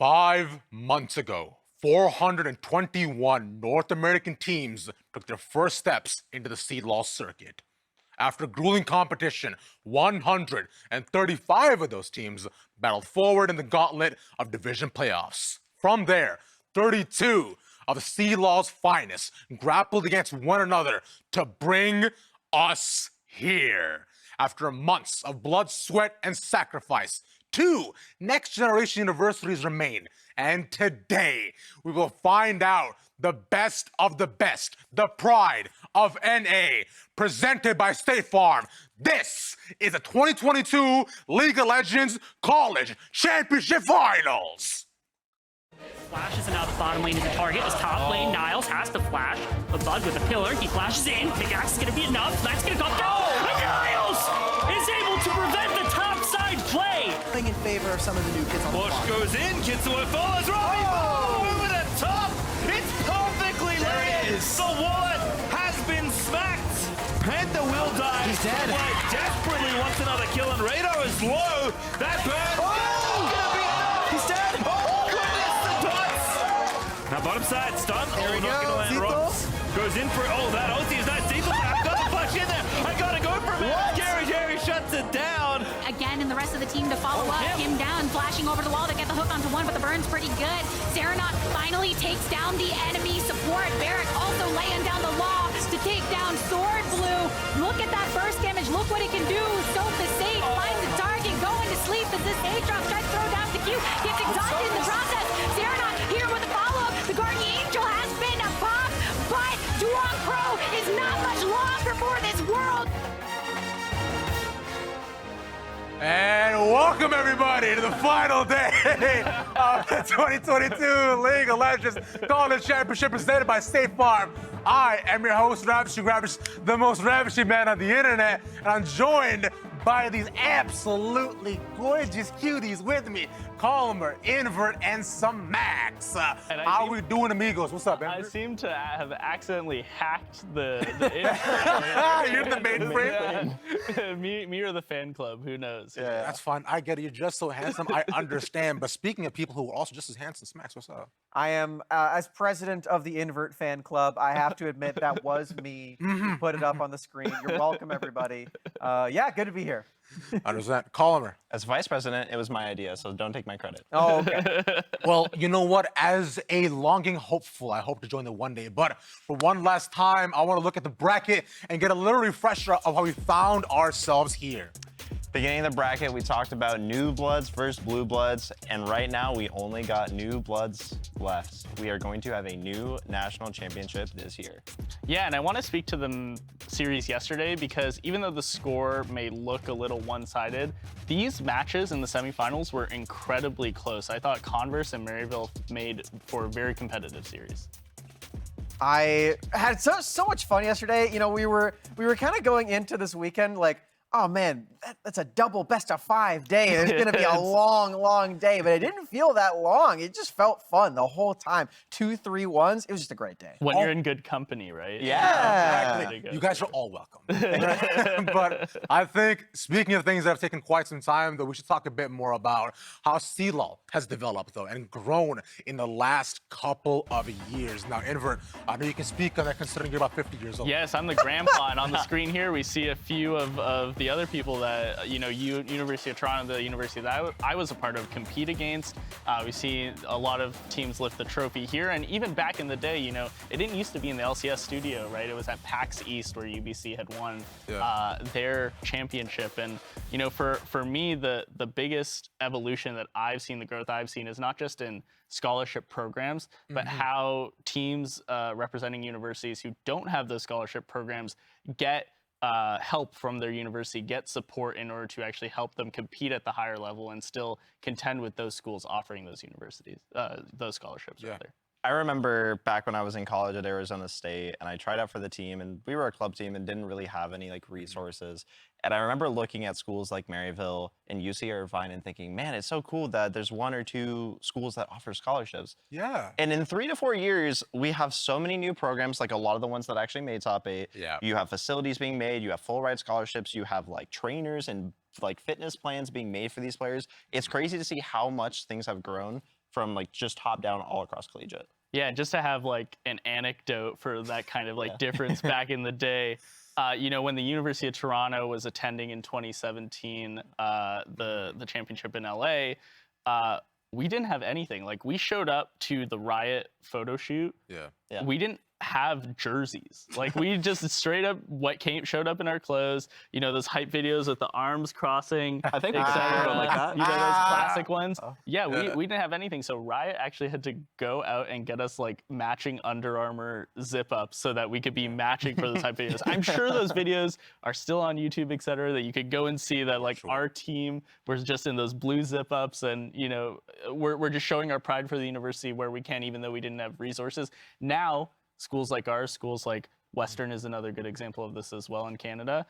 5 months ago, 421 North American teams took their first steps into the seed law circuit. After grueling competition, 135 of those teams battled forward in the gauntlet of division playoffs. From there, 32 of the seed law's finest grappled against one another to bring us here. After months of blood, sweat, and sacrifice, 2 next-generation universities remain, and today we will find out the best of the best, the pride of NA, presented by State Farm. This is the 2022 League of Legends College Championship Finals. Flashes and now the bottom lane is the target. As top lane, Niles has to flash. A Bud with a pillar, he flashes in. Pickaxe is gonna be enough. That's gonna come down. And Niles is able to prevent the top side play. In favor of some of the new kids on the Porsche block. goes in, Kitzuo follows RobbyBob over the top. It's perfectly laid. The wallet has been smacked. Panther will die. He's dead. White desperately wants another kill, and Radar is low. That burn. He's dead. Oh, goodness, the dots. Now bottom side, stun. There we not go. gonna land Zito. rocks. Goes in for, that ulti is nice. Zito, I've got the flash in there. I gotta go for it. Jerry shuts it down. Again, and the rest of the team to follow up. Him down, flashing over the wall to get the hook onto one, but the burn's pretty good. Seranok finally takes down the enemy support. Barrack also laying down the law to take down Swordblue. Look at that burst damage. Look what it can do. SophistSage finds the target, going to sleep as this Aatrox tries to throw down the Q. Gets exhausted in the process. Seranok here with a follow-up. The Guardian Angel has been a pop, but Duong Pro is not much longer for this world. And welcome everybody to the final day of the 2022 League of Legends College Championship presented by State Farm. I am your host, Ravishing Ravish, the most ravishing man on the internet, and I'm joined by these absolutely gorgeous cuties with me, Calmer, Invert, and some Max. How are we doing, amigos? What's up, I Invert? seem to have accidentally hacked the You're the mainframe? me or the fan club, who knows? Yeah, that's fine. I get it. You're just so handsome. I understand. But speaking of people who are also just as handsome, Max, what's up? I am, as president of the Invert fan club, I have to admit that was me who put it up on the screen. You're welcome, everybody. Yeah, good to be here. Understand. Calmer. As vice president, it was my idea, so don't take my credit. Oh, okay. Well, you know what? As a longing hopeful, I hope to join them one day. But for one last time, I want to look at the bracket and get a little refresher of how we found ourselves here. Beginning of the bracket, we talked about new bloods versus blue bloods, and right now we only got new bloods left. We are going to have a new national championship this year. Yeah, and I want to speak to the series yesterday because even though the score may look a little one-sided, these matches in the semifinals were incredibly close. I thought Converse and Maryville made for a very competitive series. I had so much fun yesterday. You know, we were kind of going into this weekend like, oh man, that's a double best of 5 day. It's gonna be a long day, but it didn't feel that long. It just felt fun the whole time. 2, 3 1s. It was just a great day. When you're in good company, right? Yeah. Exactly. You guys are all welcome. But I think, speaking of things that have taken quite some time, though, we should talk a bit more about how CLOL has developed, though, and grown in the last couple of years. Now, Invert, I know you can speak on that considering you're about 50 years old. Yes, I'm the grandpa, and on the screen here we see a few of the other people that, University of Toronto, the university that I was a part of, compete against. We see a lot of teams lift the trophy here, and even back in the day, it didn't used to be in the LCS Studio, right? It was at PAX East where UBC had won their championship. And, for me, the biggest evolution that I've seen, the growth I've seen, is not just in scholarship programs, but how teams representing universities who don't have those scholarship programs get help from their university, get support in order to actually help them compete at the higher level and still contend with those schools offering those universities, those scholarships rather. I remember back when I was in college at Arizona State, and I tried out for the team, and we were a club team and didn't really have any resources. And I remember looking at schools like Maryville and UC Irvine and thinking, man, it's so cool that there's 1 or 2 schools that offer scholarships. Yeah. And in 3 to 4 years, we have so many new programs, like a lot of the ones that actually made top 8. Yeah. You have facilities being made, you have full ride scholarships, you have trainers and fitness plans being made for these players. It's crazy to see how much things have grown from like just top down all across collegiate. Yeah, and just to have like an anecdote for that kind of like difference back in the day. You know, when the University of Toronto was attending in 2017 the championship in LA, we didn't have anything. Like, we showed up to the Riot photo shoot. Yeah. We didn't have jerseys. Like, we just straight up showed up in our clothes. You know, those hype videos with the arms crossing. I think et cetera. like that. You know, those classic ones. Yeah, we didn't have anything. So Riot actually had to go out and get us like matching Under Armour zip ups so that we could be matching for those hype videos. I'm sure those videos are still on YouTube, et cetera, that you could go and see that like our team was just in those blue zip ups, and you know, we're just showing our pride for the university where we can, even though we didn't have resources. Now, schools like ours, schools like Western is another good example of this as well in Canada,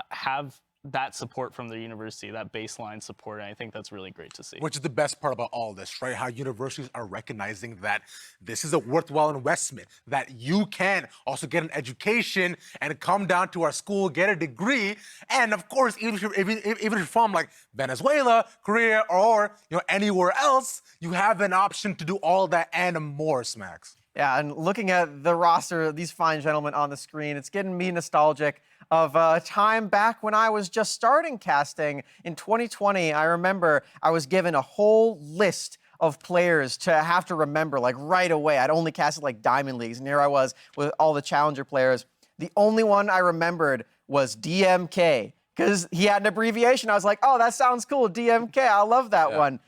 have that support from the university, that baseline support, and I think that's really great to see. Which is the best part about all this, right? How universities are recognizing that this is a worthwhile investment, that you can also get an education and come down to our school, get a degree, and of course, even if you're from like Venezuela, Korea, or you know anywhere else, you have an option to do all that and more, Smacks. Yeah, and looking at the roster, these fine gentlemen on the screen, it's getting me nostalgic of a time back when I was just starting casting in 2020. I remember I was given a whole list of players to have to remember like right away. I'd only casted like Diamond Leagues, and here I was with all the Challenger players. The only one I remembered was DMK, because he had an abbreviation. I was like, oh, that sounds cool, DMK, I love that one.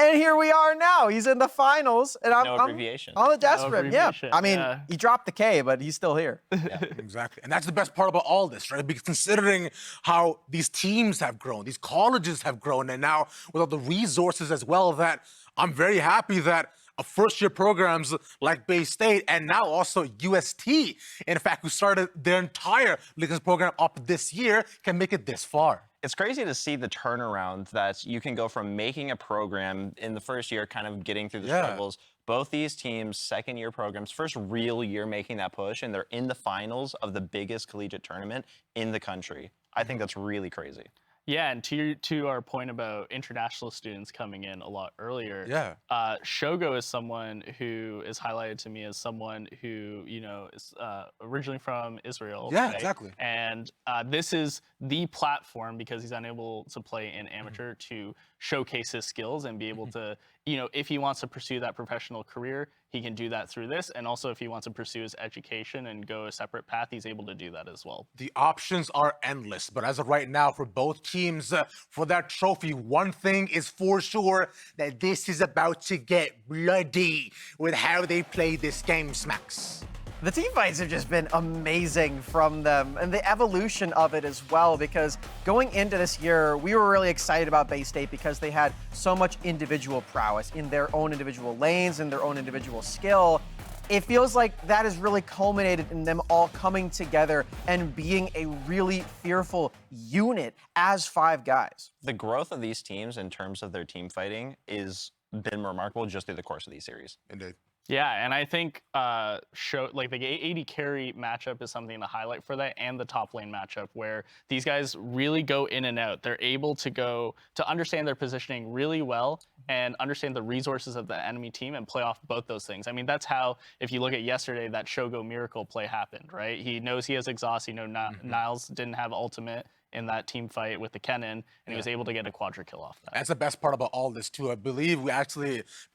And here we are now. He's in the finals, and I'm abbreviation. on the desperate. Yeah, I mean, yeah. he dropped the K, but he's still here. Exactly. And that's the best part about all this, right? Because considering how these teams have grown, these colleges have grown, and now with all the resources as well, that I'm very happy that first-year programs like Bay State and now also UST, in fact, who started their entire LeTigress program up this year, can make it this far. It's crazy to see the turnaround that you can go from making a program in the first year, kind of getting through the struggles. Both these teams, second-year programs, first real year making that push, and they're in the finals of the biggest collegiate tournament in the country. I think that's really crazy. Yeah, and to our point about international students coming in a lot earlier, Shogo is someone who is highlighted to me as someone who, you know, is originally from Israel. Yeah, right? exactly. And this is the platform, because he's unable to play in amateur, to showcase his skills and be able to, you know, if he wants to pursue that professional career, he can do that through this. And also if he wants to pursue his education and go a separate path, he's able to do that as well. The options are endless, but as of right now, for both teams, for that trophy, one thing is for sure, that this is about to get bloody with how they play this game, Smacks. The team fights have just been amazing from them, and the evolution of it as well, because going into this year, we were really excited about Bay State because they had so much individual prowess in their own individual lanes and their own individual skill. It feels like that has really culminated in them all coming together and being a really fearful unit as 5 guys. The growth of these teams in terms of their team fighting has been remarkable just through the course of these series. Indeed. Yeah, and I think like the AD carry matchup is something to highlight for that, and the top lane matchup, where these guys really go in and out. They're able to understand their positioning really well and understand the resources of the enemy team and play off both those things. I mean, that's how, if you look at yesterday, that Shogo miracle play happened, right? He knows he has exhaust. He knows Niles didn't have ultimate in that team fight with the Kennen, and he was able to get a quadra kill off that. That's the best part about all this too. I believe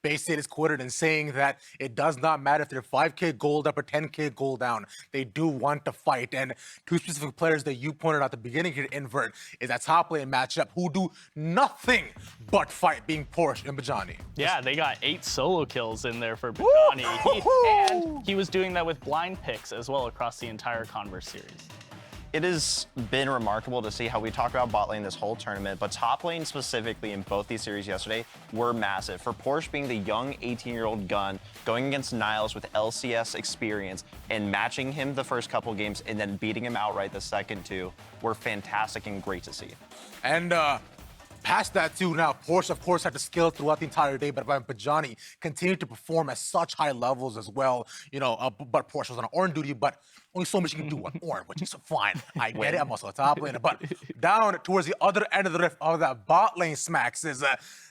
Bay State is quoted in saying that it does not matter if they're 5K gold up or 10K gold down. They do want to fight. And 2 specific players that you pointed out at the beginning here, Invert, is that top lane matchup who do nothing but fight, being Porsche and Bejjaniii. Yeah, they got 8 solo kills in there for Bejjaniii. And he was doing that with blind picks as well across the entire Converse series. It has been remarkable to see how we talk about bot lane this whole tournament, but top lane specifically in both these series yesterday were massive. For Porsche being the young 18-year-old gun, going against Niles with LCS experience and matching him the first couple games and then beating him outright the second 2 were fantastic and great to see. And past that too, now Porsche of course had to skill throughout the entire day, but Bejjaniii continued to perform at such high levels as well. You know, but Porsche was on Orange duty, but only so much you can do on Orange, which is fine. I get it, I'm also a top laner. But down towards the other end of the rift of that bot lane, Smacks, is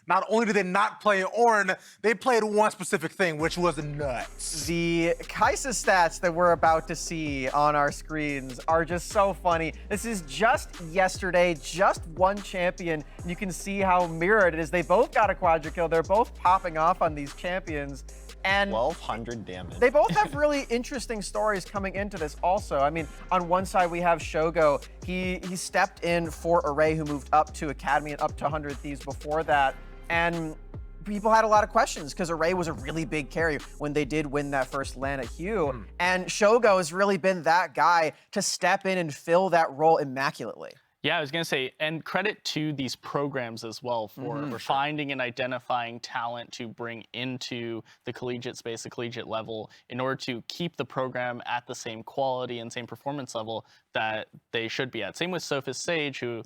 not only did they not play Ornn, they played one specific thing, which was nuts. The Kai'Sa stats that we're about to see on our screens are just so funny. This is just yesterday, just one champion. You can see how mirrored it is. They both got a quadra kill. They're both popping off on these champions. And 1,200 damage. they both have really interesting stories coming into this also. I mean, on one side we have Shogo. He stepped in for Array, who moved up to Academy and up to 100 Thieves before that. And people had a lot of questions because Array was a really big carry when they did win that first LAN at Hugh. And Shogo has really been that guy to step in and fill that role immaculately. Yeah, I was going to say, and credit to these programs as well for finding and identifying talent to bring into the collegiate space, the collegiate level, in order to keep the program at the same quality and same performance level that they should be at. Same with SophistSage, who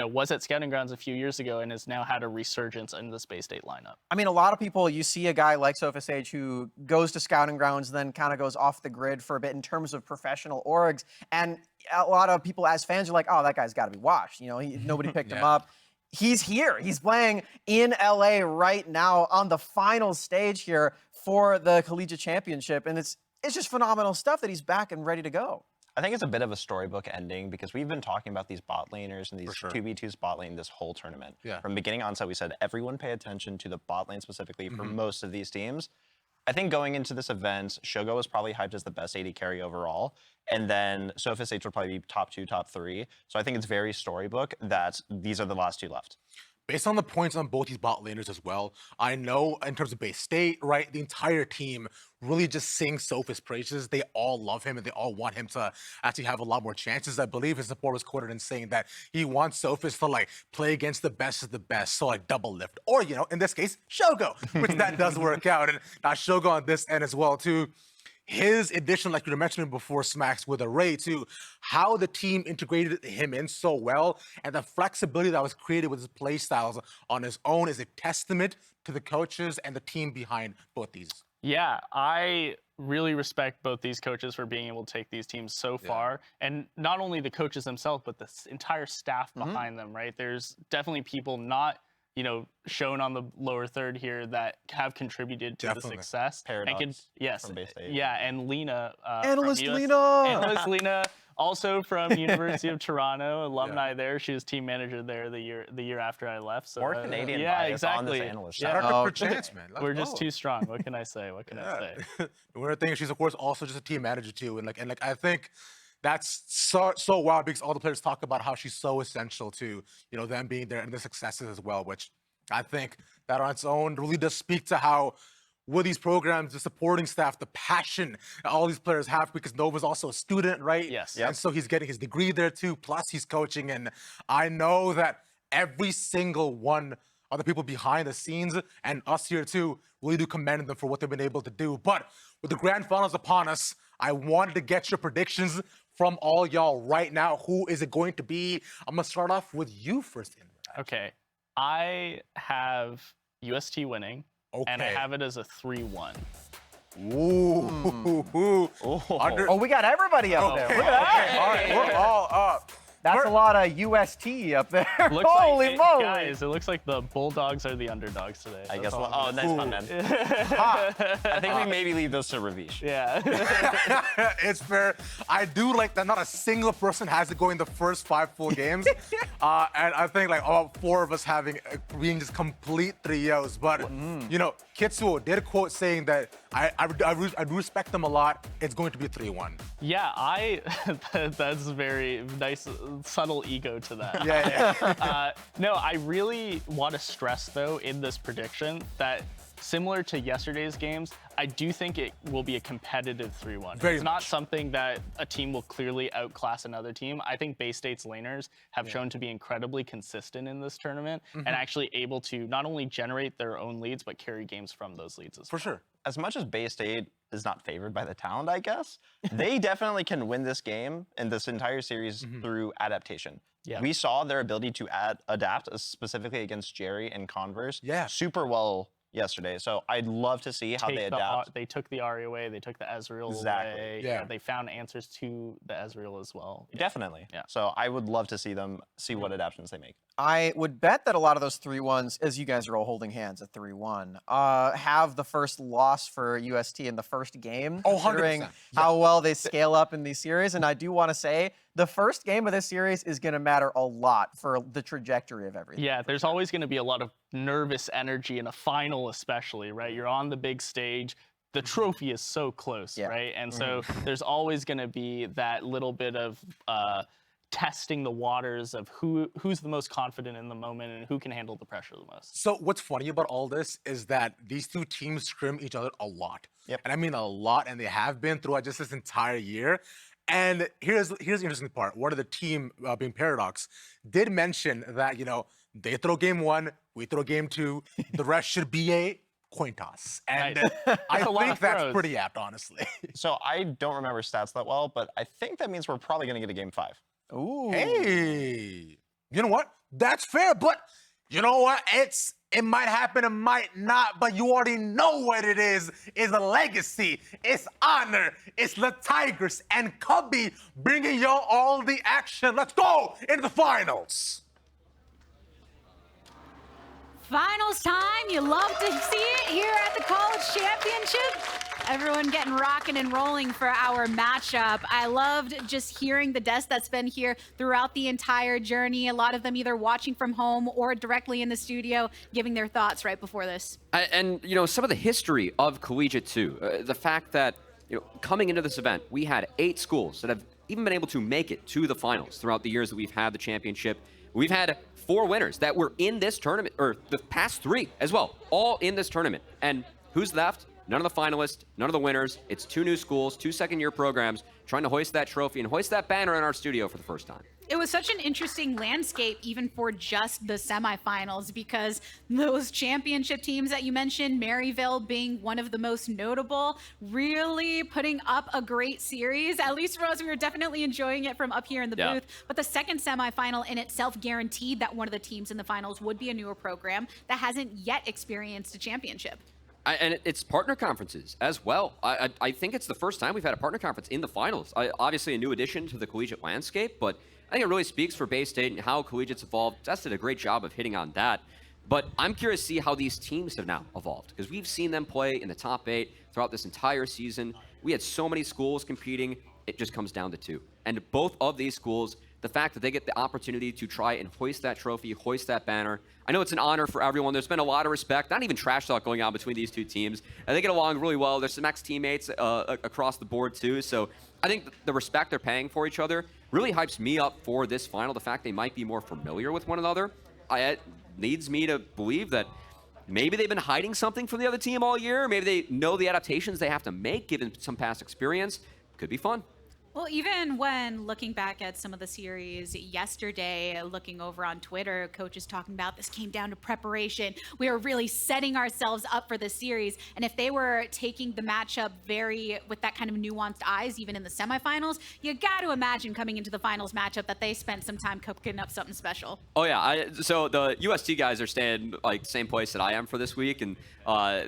was at Scouting Grounds a few years ago and has now had a resurgence in the Space State lineup. I mean, a lot of people, you see a guy like SophistSage who goes to Scouting Grounds and then kind of goes off the grid for a bit in terms of professional orgs, and a lot of people as fans are like, oh, that guy's got to be washed. You know, nobody picked him up. He's here. He's playing in LA right now on the final stage here for the Collegiate Championship, and it's just phenomenal stuff that he's back and ready to go. I think it's a bit of a storybook ending because we've been talking about these bot laners and these 2v2 bot lane this whole tournament. From beginning onset, we said everyone pay attention to the bot lane specifically for most of these teams. I think going into this event, Shogo was probably hyped as the best AD carry overall, and then SophistSage would probably be top 2, top 3. So I think it's very storybook that these are the last 2 left. Based on the points on both these bot laners as well, I know in terms of base state, right, the entire team really just sings Sophist praises. They all love him and they all want him to actually have a lot more chances. I believe his support was quoted in saying that he wants Sophist to like play against the best of the best, so like double lift. Or, you know, in this case, Shogo, which that does work out. And Shogo on this end as well too. His addition, like you were mentioning before, Smacks, with Array too, how the team integrated him in so well, and the flexibility that was created with his play styles on his own is a testament to the coaches and the team behind both these. Yeah, I really respect both these coaches for being able to take these teams so far, and not only the coaches themselves, but the entire staff behind them, right? There's definitely people not shown on the lower third here that have contributed to the success. Paradox yes, from Bay State. Yeah, and Lena. Analyst Lena! Analyst Lena, also from University of Toronto, alumni there. She was team manager there the year after I left. So, more Canadian bias on this analyst. Per chance, man. We're just too strong. What can I say? What can I say? One thing, she's of course also just a team manager too, and I think that's so wild because all the players talk about how she's so essential to them being there and the successes as well, which I think that on its own really does speak to how with these programs, the supporting staff, the passion that all these players have, because Nova's also a student, right? Yes. And so he's getting his degree there too, plus he's coaching, and I know that every single one of the people behind the scenes and us here too really do commend them for what they've been able to do. But with the grand finals upon us, I wanted to get your predictions from all y'all right now. Who is it going to be? I'm going to start off with you first. Okay. I have UST winning, and I have it as a 3-1. Ooh. Oh, we got everybody up there. Look at that. All right, we're all up. That's a lot of UST up there. Holy moly. Guys, it looks like the Bulldogs are the underdogs today. I guess. Oh, nice fun, man. I think we maybe leave those to Ravish. Yeah. It's fair. I do like that not a single person has to go in the first 5 full games. And I think like all 4 of us being just complete 3-0s. But, Kitzuo did a quote saying that I respect them a lot. It's going to be a 3-1. Yeah, that's very nice, subtle ego to that. Yeah. No, I really want to stress, though, in this prediction that similar to yesterday's games, I do think it will be a competitive 3-1. It's not something that a team will clearly outclass another team. I think Bay State's laners have shown to be incredibly consistent in this tournament and actually able to not only generate their own leads, but carry games from those leads as well. For sure. As much as Bay State is not favored by the talent, I guess, they definitely can win this game and this entire series through adaptation. Yeah. We saw their ability to adapt, specifically against Jerry and Converse, super well yesterday. So I'd love to see how they adapt. They took the Ahri away. They took the Ezreal Exactly. away. Yeah. They found answers to the Ezreal as well. Definitely. Yeah. So I would love to see what adaptations they make. I would bet that a lot of those 3-1s, as you guys are all holding hands at 3-1, have the first loss for UST in the first game, Oh, considering 100%. how well they scale up in these series. And I do want to say the first game of this series is going to matter a lot for the trajectory of everything. Yeah, there's always going to be a lot of nervous energy in a final, especially, right? You're on the big stage. The trophy is so close, Yeah. right? And so there's always going to be that little bit of testing the waters of who's the most confident in the moment and who can handle the pressure the most. So what's funny about all this is that these two teams scrim each other a lot. Yep. And I mean a lot, and they have been throughout just this entire year. And here's the interesting part. One of the team, being Paradox, did mention that, they throw game 1, we throw game 2, the rest should be a coin toss. And Nice. I a lot think of that's throws. pretty apt, honestly. So I don't remember stats that well, but I think that means we're probably going to get a game 5. Ooh. Hey, you know what? That's fair, but you know what? It might happen, it might not, but you already know what it is. It's a legacy, it's honor, it's LeTigress and Cubby bringing y'all all the action. Let's go into the finals. Finals time. You love to see it here at the College Championship. Everyone getting rocking and rolling for our matchup. I loved just hearing the desk that's been here throughout the entire journey. A lot of them either watching from home or directly in the studio, giving their thoughts right before this. And some of the history of Collegiate too. The fact that coming into this event, we had 8 schools that have even been able to make it to the finals throughout the years that we've had the championship. We've had 4 winners that were in this tournament, or the past 3 as well, all in this tournament. And who's left? None of the finalists, none of the winners. It's 2 new schools, 2 second-year programs trying to hoist that trophy and hoist that banner in our studio for the first time. It was such an interesting landscape even for just the semifinals, because those championship teams that you mentioned, Maryville being one of the most notable, really putting up a great series. At least for us, we were definitely enjoying it from up here in the booth. But the second semifinal in itself guaranteed that one of the teams in the finals would be a newer program that hasn't yet experienced a championship. And it's partner conferences as well. I think it's the first time we've had a partner conference in the finals. Obviously a new addition to the collegiate landscape, but I think it really speaks for Bay State and how collegiates evolved. Jess did a great job of hitting on that. But I'm curious to see how these teams have now evolved, because we've seen them play in the top 8 throughout this entire season. We had so many schools competing, it just comes down to 2. And both of these schools, the fact that they get the opportunity to try and hoist that trophy, hoist that banner. I know it's an honor for everyone. There's been a lot of respect, not even trash talk going on between these 2 teams. And they get along really well. There's some ex-teammates across the board too. So I think the respect they're paying for each other really hypes me up for this final. The fact they might be more familiar with one another, it leads me to believe that maybe they've been hiding something from the other team all year. Maybe they know the adaptations they have to make given some past experience. Could be fun. Well, even when looking back at some of the series yesterday, looking over on Twitter, coaches talking about this came down to preparation. We are really setting ourselves up for this series. And if they were taking the matchup with that kind of nuanced eyes, even in the semifinals, you got to imagine coming into the finals matchup that they spent some time cooking up something special. Oh yeah, so the UST guys are staying like same place that I am for this week, and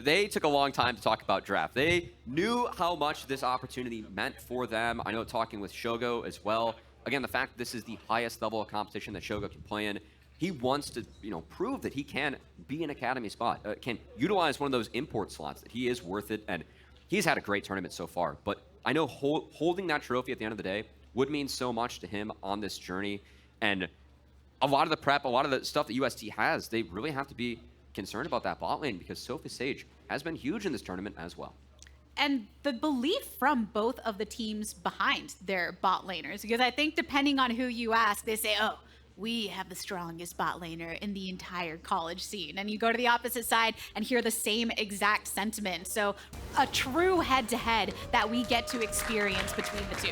they took a long time to talk about draft. They knew how much this opportunity meant for them. I know talking with Shogo as well. Again, the fact that this is the highest level of competition that Shogo can play in, he wants to, prove that he can be an academy spot, can utilize one of those import slots, that he is worth it, and he's had a great tournament so far. But I know holding that trophy at the end of the day would mean so much to him on this journey, and a lot of the prep, a lot of the stuff that UST has, they really have to be concerned about that bot lane, because SophistSage has been huge in this tournament as well. And the belief from both of the teams behind their bot laners, because I think depending on who you ask, they say, oh, we have the strongest bot laner in the entire college scene. And you go to the opposite side and hear the same exact sentiment. So a true head-to-head that we get to experience between the 2.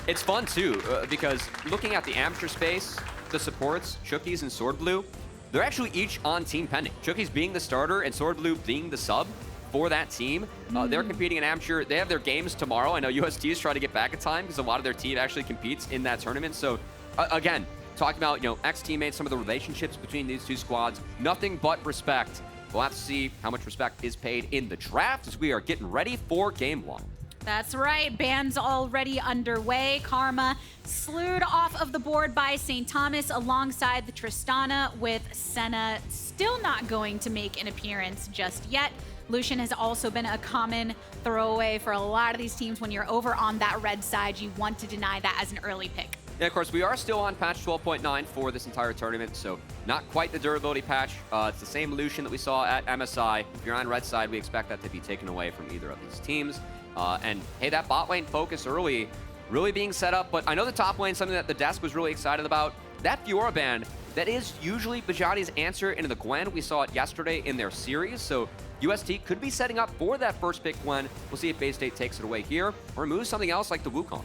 It's fun too, because looking at the amateur space, the supports, Chookies and Swordblue, they're actually each on team pending. Chookies being the starter and Swordblue being the sub for that team. They're competing in amateur. They have their games tomorrow. I know UST is trying to get back in time because a lot of their team actually competes in that tournament. So again, talking about ex-teammates, some of the relationships between these 2 squads, nothing but respect We'll have to see how much respect is paid in the draft as we are getting ready for game 1. That's right. Bans already underway. Karma slewed off of the board by St. Thomas alongside the Tristana, with Senna still not going to make an appearance just yet. Lucian has also been a common throwaway for a lot of these teams. When you're over on that red side, you want to deny that as an early pick. Yeah, of course, we are still on patch 12.9 for this entire tournament, so not quite the durability patch. It's the same Lucian that we saw at MSI. If you're on red side, we expect that to be taken away from either of these teams. And hey, that bot lane focus early really being set up, but I know the top lane, something that the desk was really excited about. That Fiora ban, that is usually Bejjanii's answer into the Gwen. We saw it yesterday in their series, so UST could be setting up for that first pick Gwen. We'll see if Bay State takes it away here or removes something else like the Wukong.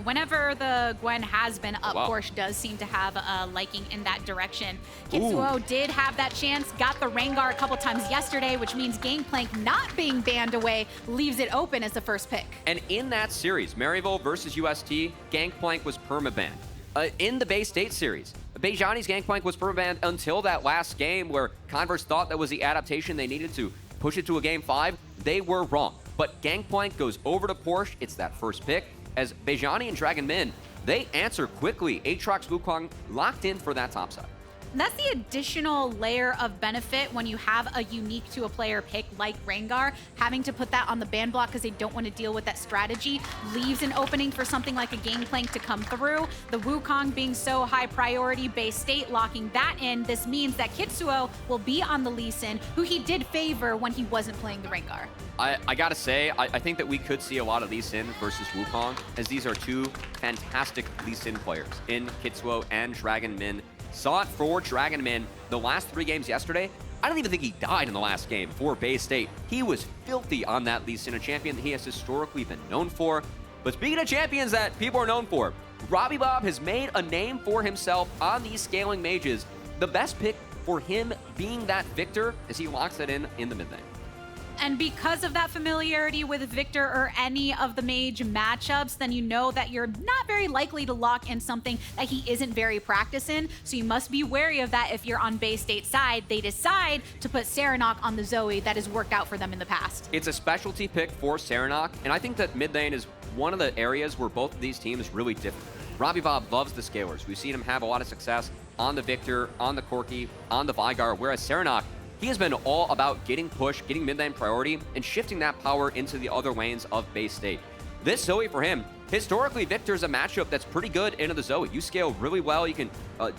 Whenever the Gwen has been up, Porsche does seem to have a liking in that direction. Kitzuo did have that chance, got the Rengar a couple times yesterday, which means Gangplank not being banned away leaves it open as the first pick. And in that series, Maryville versus UST, Gangplank was permabanned. In the Bay State series, Bejjanii's Gangplank was permabanned until that last game where Converse thought that was the adaptation they needed to push it to a game 5. They were wrong. But Gangplank goes over to Porsche. It's that first pick. As Bejjaniii and Dragonmin, they answer quickly. Aatrox, Wukong locked in for that top side. And that's the additional layer of benefit when you have a unique to a player pick like Rengar. Having to put that on the ban block because they don't want to deal with that strategy leaves an opening for something like a Gangplank to come through. The Wukong being so high priority, Bay State locking that in. This means that Kitzuo will be on the Lee Sin, who he did favor when he wasn't playing the Rengar. I gotta say, I think that we could see a lot of Lee Sin versus Wukong, as these are two fantastic Lee Sin players in Kitzuo and Dragonmin. Saw it for Dragonmin the last 3 games yesterday. I don't even think he died in the last game for Bay State. He was filthy on that Lee Sin, a champion that he has historically been known for. But speaking of champions that people are known for, RobbyBob has made a name for himself on these scaling mages. The best pick for him being that Viktor as he locks it in the mid lane. And because of that familiarity with Viktor or any of the mage matchups, then you know that you're not very likely to lock in something that he isn't very practiced in. So you must be wary of that if you're on Bay State side. They decide to put Seranok on the Zoe that has worked out for them in the past. It's a specialty pick for Seranok, and I think that mid lane is one of the areas where both of these teams really differ. RobbyBob loves the scalers. We've seen him have a lot of success on the Viktor, on the Corki, on the Veigar, whereas Seranok, he has been all about getting push, getting mid lane priority, and shifting that power into the other lanes of Bay State. This Zoe for him, historically, Viktor's a matchup that's pretty good into the Zoe. You scale really well. You can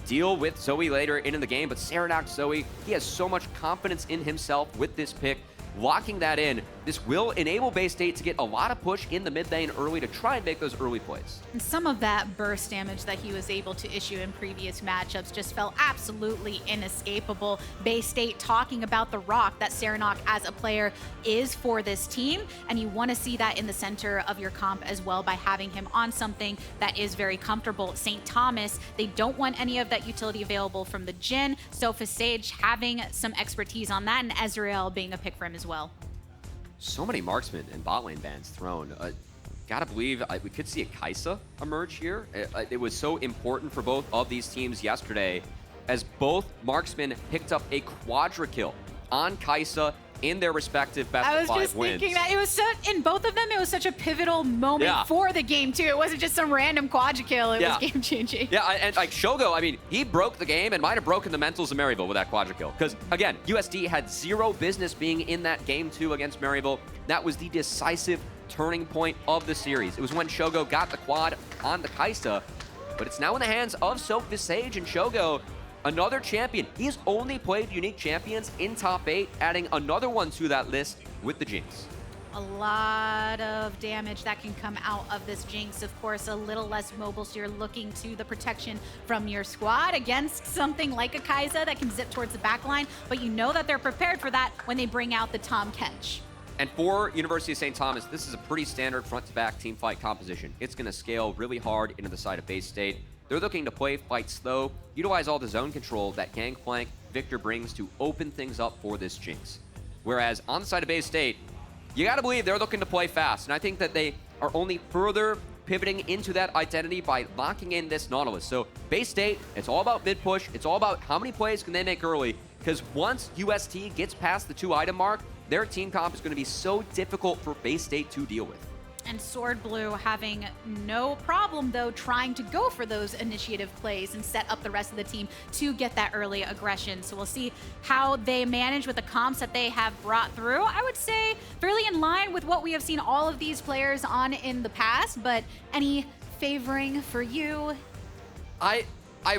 deal with Zoe later into the game, but Seranok Zoe, he has so much confidence in himself with this pick. Locking that in, this will enable Bay State to get a lot of push in the mid lane early to try and make those early plays. And some of that burst damage that he was able to issue in previous matchups just felt absolutely inescapable. Bay State talking about the rock that Seranok as a player is for this team, and you want to see that in the center of your comp as well by having him on something that is very comfortable. St. Thomas, they don't want any of that utility available from the Jhin. SophistSage having some expertise on that, and Ezreal being a pick for him as well. So many marksman and bot lane bans thrown. Gotta believe we could see a Kai'Sa emerge here. It was so important for both of these teams yesterday, as both marksmen picked up a quadra kill on Kai'Sa in their respective best I of was 5 just wins. thinking that it was in both of them, it was such a pivotal moment for the game too. It wasn't just some random quadra kill, it was game changing. Yeah, and like Shogo, I mean, he broke the game and might have broken the mentals of Maryville with that quadra kill. Because again, USD had zero business being in that game 2 against Maryville. That was the decisive turning point of the series. It was when Shogo got the quad on the Kai'Sa, but it's now in the hands of SophistSage and Shogo. Another champion. He's only played unique champions in top 8, adding another one to that list with the Jinx. A lot of damage that can come out of this Jinx. Of course, a little less mobile, so you're looking to the protection from your squad against something like a Kai'Sa that can zip towards the backline, but you know that they're prepared for that when they bring out the Tahm Kench. And for University of St. Thomas, this is a pretty standard front-to-back team fight composition. It's going to scale really hard into the side of Bay State. They're looking to play fight slow, utilize all the zone control that Gangplank Viktor brings to open things up for this Jinx. Whereas on the side of Bay State, you gotta believe they're looking to play fast, and I think that they are only further pivoting into that identity by locking in this Nautilus. So Bay State, it's all about mid push, it's all about how many plays can they make early, because once UST gets past the 2-item mark, their team comp is going to be so difficult for Bay State to deal with. And Swordblue having no problem, though, trying to go for those initiative plays and set up the rest of the team to get that early aggression. So we'll see how they manage with the comps that they have brought through. I would say fairly in line with what we have seen all of these players on in the past, but any favoring for you? I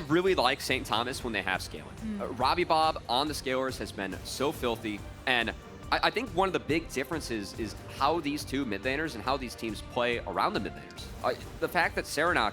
really like St. Thomas when they have scaling. RobbyBob on the scalers has been so filthy, and I think one of the big differences is how these two mid laners and how these teams play around the mid laners. The fact that Seranok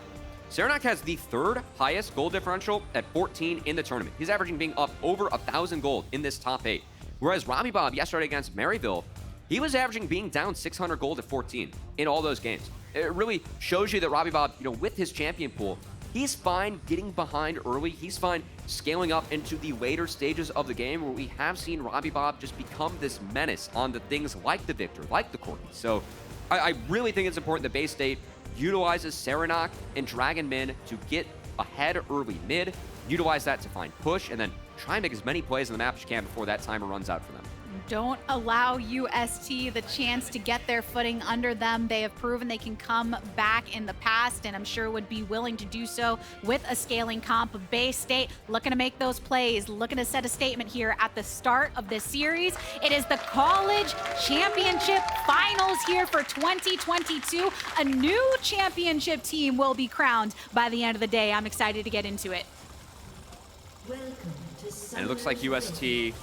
has the 3rd highest gold differential at 14 in the tournament. He's averaging being up over 1,000 gold in this top 8. Whereas RobbyBob yesterday against Maryville, he was averaging being down 600 gold at 14 in all those games. It really shows you that RobbyBob, with his champion pool, he's fine getting behind early. He's fine scaling up into the later stages of the game where we have seen RobbyBob just become this menace on the things like the Viktor, like the Chookies. So I really think it's important that Bay State utilizes Seranok and Dragonmin to get ahead early mid, utilize that to find push, and then try and make as many plays on the map as you can before that timer runs out for them. Don't allow UST the chance to get their footing under them. They have proven they can come back in the past, and I'm sure would be willing to do so with a scaling comp. Bay State looking to make those plays, looking to set a statement here at the start of this series. It is the College Championship Finals here for 2022. A new championship team will be crowned by the end of the day. I'm excited to get into it. And it looks like UST,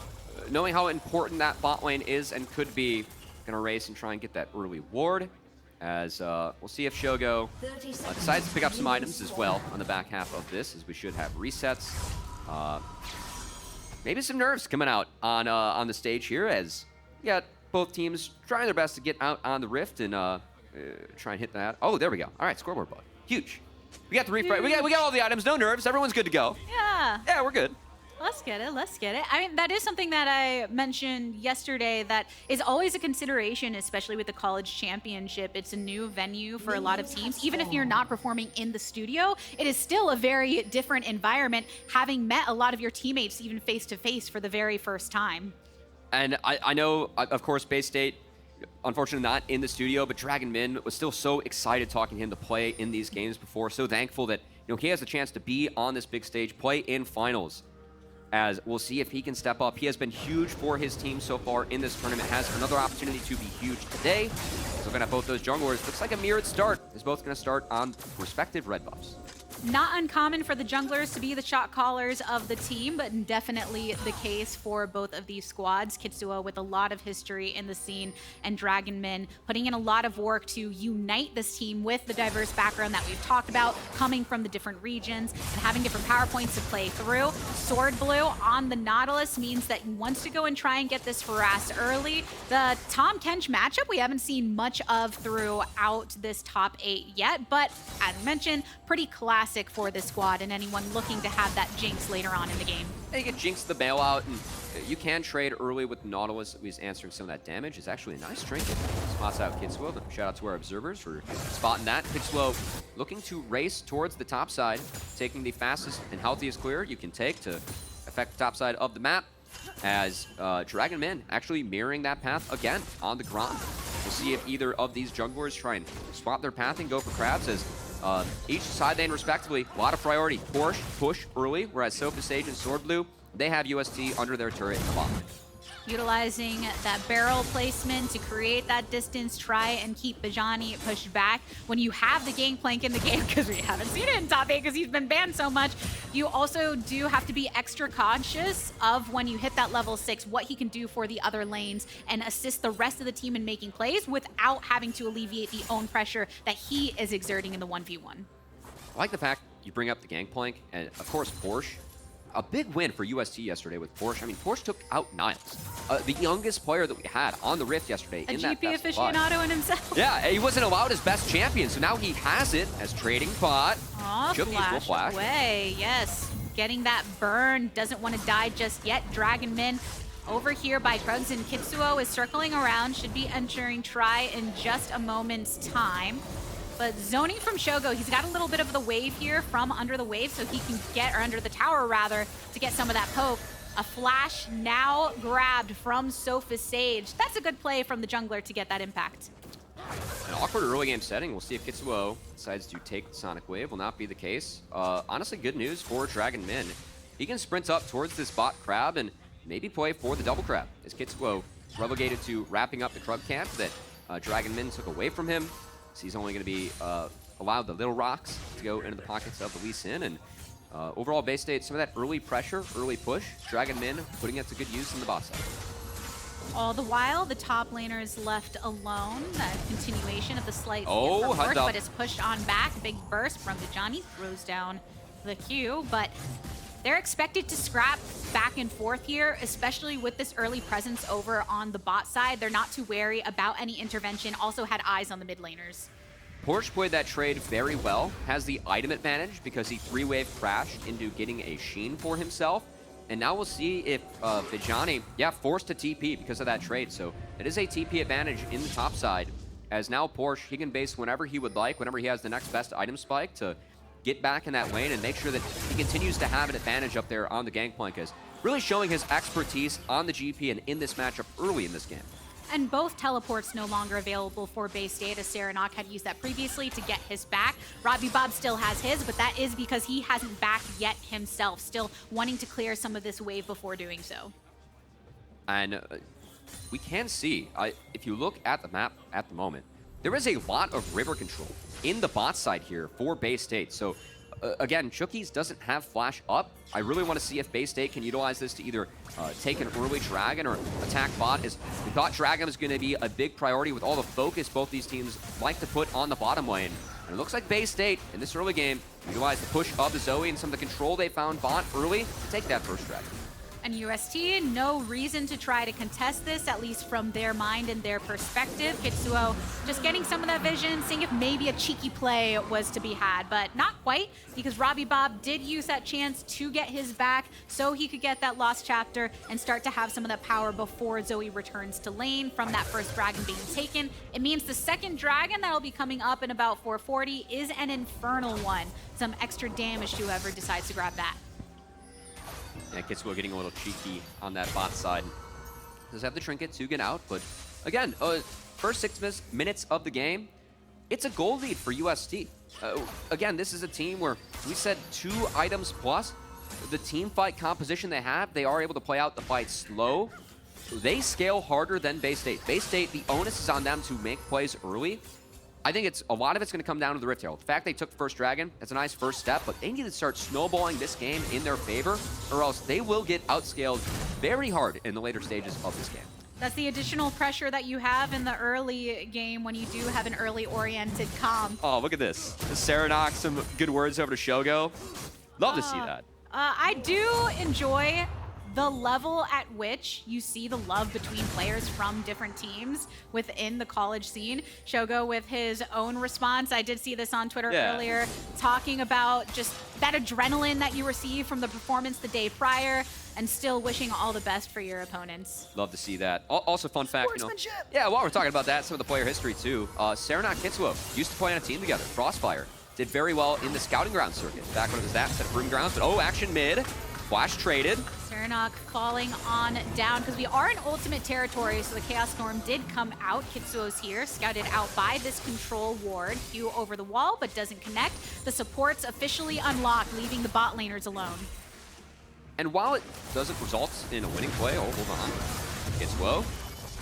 knowing how important that bot lane is and could be, going to race and try and get that early ward. As we'll see if Shogo decides to pick up some items as well on the back half of this, as we should have resets. Maybe some nerfs coming out on the stage here, as you got both teams trying their best to get out on the rift and try and hit that. Oh, there we go. All right, scoreboard bug. Huge. We got the refresh. We got all the items. No nerfs. Everyone's good to go. Yeah, we're good. Let's get it. Let's get it. I mean, that is something that I mentioned yesterday that is always a consideration, especially with the college championship. It's a new venue for a lot of teams. Even if you're not performing in the studio, it is still a very different environment, having met a lot of your teammates even face to face for the very first time. And I know, of course, Bay State, unfortunately not in the studio, but Dragonmin was still so excited talking to him to play in these games before. So thankful that he has the chance to be on this big stage, play in finals. As we'll see if he can step up. He has been huge for his team so far in this tournament. Has another opportunity to be huge today. So we're gonna have both those junglers. Looks like a mirrored start. Is both gonna start on respective red buffs. Not uncommon for the junglers to be the shot callers of the team, but definitely the case for both of these squads. Kitzuo with a lot of history in the scene, and Dragonmin putting in a lot of work to unite this team with the diverse background that we've talked about, coming from the different regions and having different power points to play through. Swordblue on the Nautilus means that he wants to go and try and get this harassed early. The Tahm Kench matchup we haven't seen much of throughout this top 8 yet, but as mentioned, pretty classic for this squad and anyone looking to have that Jinx later on in the game. And you get Jinx the bailout, and you can trade early with Nautilus, who's answering some of that damage. It's actually a nice trinket. Spots out Kitzuo. Shout out to our observers for spotting that. Kitzuo looking to race towards the top side, taking the fastest and healthiest clear you can take to affect the top side of the map, as Dragonmin actually mirroring that path again on the ground. We'll see if either of these junglers try and spot their path and go for crabs, as each side lane respectively, a lot of priority. Porsche push early, whereas SophistSage and Swordblue, they have UST under their turret in the bottom. Utilizing that barrel placement to create that distance, try and keep Bejjaniii pushed back. When you have the Gangplank in the game, because we haven't seen it in top 8 because he's been banned so much, you also do have to be extra cautious of when you hit that level 6, what he can do for the other lanes and assist the rest of the team in making plays without having to alleviate the own pressure that he is exerting in the 1v1. I like the fact you bring up the Gangplank, and of course Porsche. A big win for UST yesterday with Porsche. I mean, Porsche took out Niles, the youngest player that we had on the Rift yesterday. A in GP that aficionado in himself. Yeah, he wasn't allowed his best champion, so now he has it as trading bot. Oh, Chookies will flash away. Yes, getting that burn. Doesn't want to die just yet. Dragonmin over here by Krugs, and Kitzuo is circling around. Should be entering try in just a moment's time. But zoning from Shogo, he's got a little bit of the wave here from under the wave, so he can get, or under the tower rather, to get some of that poke. A flash now grabbed from SophistSage. That's a good play from the jungler to get that impact. An awkward early game setting. We'll see if Kitzuo decides to take the Sonic Wave. Will not be the case. Honestly, good news for Dragonmin. He can sprint up towards this bot crab and maybe play for the double crab. As Kitzuo relegated to wrapping up the crab camp that Dragonmin took away from him. So he's only going to be allowed the little rocks to go into the pockets of the Lee Sin. And overall, Bay State, some of that early pressure, early push. Dragonmin putting it to good use in the bot side. All the while, the top laner is left alone. That continuation of the slight Oh, from HUD Porsche, up. but is pushed on back. Big burst from Bejjaniii throws down the Q, but they're expected to scrap back and forth here, especially with this early presence over on the bot side. They're not too wary about any intervention. Also had eyes on the mid laners. Porsche played that trade very well, has the item advantage because he 3-wave crashed into getting a Sheen for himself. And now we'll see if Bejjaniii, forced to TP because of that trade. So it is a TP advantage in the top side, as now Porsche, he can base whenever he would like, whenever he has the next best item spike to get back in that lane and make sure that he continues to have an advantage up there on the Gangplank, as really showing his expertise on the GP and in this matchup early in this game. And both teleports no longer available for Bay State, as Seranok had used that previously to get his back. RobbyBob still has his, but that is because he hasn't backed yet himself, still wanting to clear some of this wave before doing so. And we can see, if you look at the map at the moment, there is a lot of river control in the bot side here for Bay State. So again, Chookies doesn't have flash up. I really want to see if Bay State can utilize this to either take an early Dragon or attack bot, as we thought Dragon was going to be a big priority with all the focus both these teams like to put on the bottom lane. And it looks like Bay State, in this early game, utilized the push of the Zoe and some of the control they found bot early to take that first Dragon. And UST, no reason to try to contest this, at least from their mind and their perspective. Kitzuo just getting some of that vision, seeing if maybe a cheeky play was to be had, but not quite, because RobbyBob did use that chance to get his back so he could get that lost chapter and start to have some of that power before Zoe returns to lane from that first dragon being taken. It means the second dragon that'll be coming up in about 440 is an infernal one. Some extra damage to whoever decides to grab that. Yeah, Kitzuo getting a little cheeky on that bot side. Does have the trinket to get out, but again, first 6 minutes of the game, it's a goal lead for UST. Again, this is a team where we said 2 items plus. The team fight composition they have, they are able to play out the fight slow. They scale harder than Bay State. Bay State, the onus is on them to make plays early. I think a lot of it's going to come down to the Rift Herald. The fact they took the first Dragon, that's a nice first step, but they need to start snowballing this game in their favor, or else they will get outscaled very hard in the later stages of this game. That's the additional pressure that you have in the early game when you do have an early-oriented comp. Oh, look at this. Seranok, some good words over to Shogo. Love to see that. I do enjoy the level at which you see the love between players from different teams within the college scene. Shogo with his own response. I did see this on Twitter earlier, talking about just that adrenaline that you receive from the performance the day prior, and still wishing all the best for your opponents. Love to see that. Also, fun fact, while we're talking about that, some of the player history too. Seranok Kitzuo used to play on a team together, Frostfire. Did very well in the scouting ground circuit, back when it was that set of room grounds, but action mid. Flash traded. Seranok falling on down, because we are in ultimate territory, so the Chaos Storm did come out. Kitzuo's here, scouted out by this control ward. Q over the wall, but doesn't connect. The supports officially unlocked, leaving the bot laners alone. And while it doesn't result in a winning play, hold on. Kitzuo.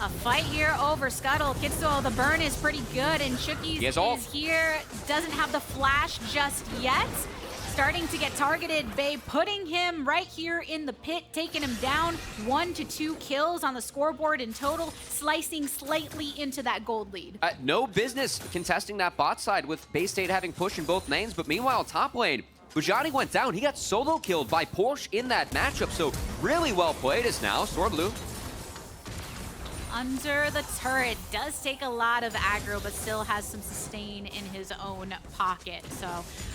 A fight here over Scuttle. Kitzuo, the burn is pretty good, and Chookies is here. Doesn't have the flash just yet. Starting to get targeted. Bay putting him right here in the pit, taking him down. 1 to 2 kills on the scoreboard in total, slicing slightly into that gold lead. No business contesting that bot side with Bay State having push in both lanes, but meanwhile, top lane, Bejjaniii went down. He got solo killed by Porsche in that matchup, so really well played as now Swordblue. Under the turret, does take a lot of aggro, but still has some sustain in his own pocket. So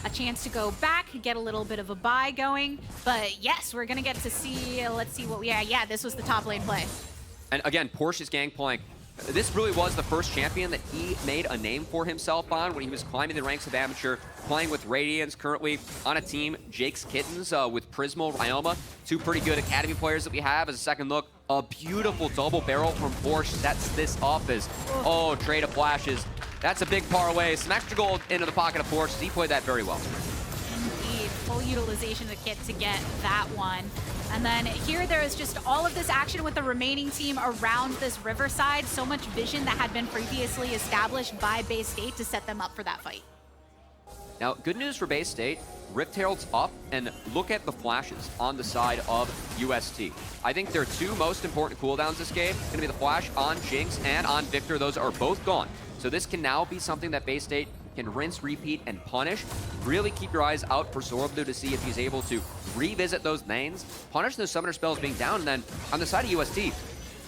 a chance to go back, get a little bit of a buy going. But yes, we're gonna get to see, let's see what we are. Yeah, this was the top lane play. And again, Porsche's Gangplank This really was the first champion that he made a name for himself on when he was climbing the ranks of amateur, playing with Radiance, currently on a team, Jake's Kittens, with Prismo, Ryoma, two pretty good academy players that we have. As a second look, a beautiful double barrel from Porsche sets this up as, oh, trade of flashes. That's a big parlay. Some extra gold into the pocket of Porsche. He played that very well. Indeed, full utilization of the kit to get that one. And then here there is just all of this action with the remaining team around this Riverside. So much vision that had been previously established by Bay State to set them up for that fight. Now, good news for Bay State. Rift Herald's up, and look at the flashes on the side of UST. I think their two most important cooldowns this game going to be the flash on Jinx and on Viktor. Those are both gone. So this can now be something that Bay State can rinse, repeat, and punish. Really keep your eyes out for Swordblue to see if he's able to revisit those lanes, punish those summoner spells being down, and then on the side of UST,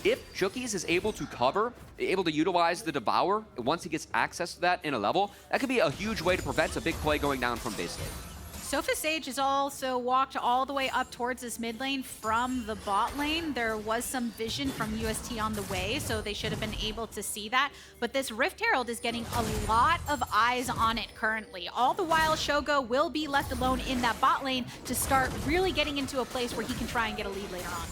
if Chookies is able to cover, able to utilize the Devour, once he gets access to that in a level, that could be a huge way to prevent a big play going down from Bay State. SophistSage has also walked all the way up towards this mid lane from the bot lane. There was some vision from UST on the way, so they should have been able to see that. But this Rift Herald is getting a lot of eyes on it currently. All the while, Shogo will be left alone in that bot lane to start really getting into a place where he can try and get a lead later on.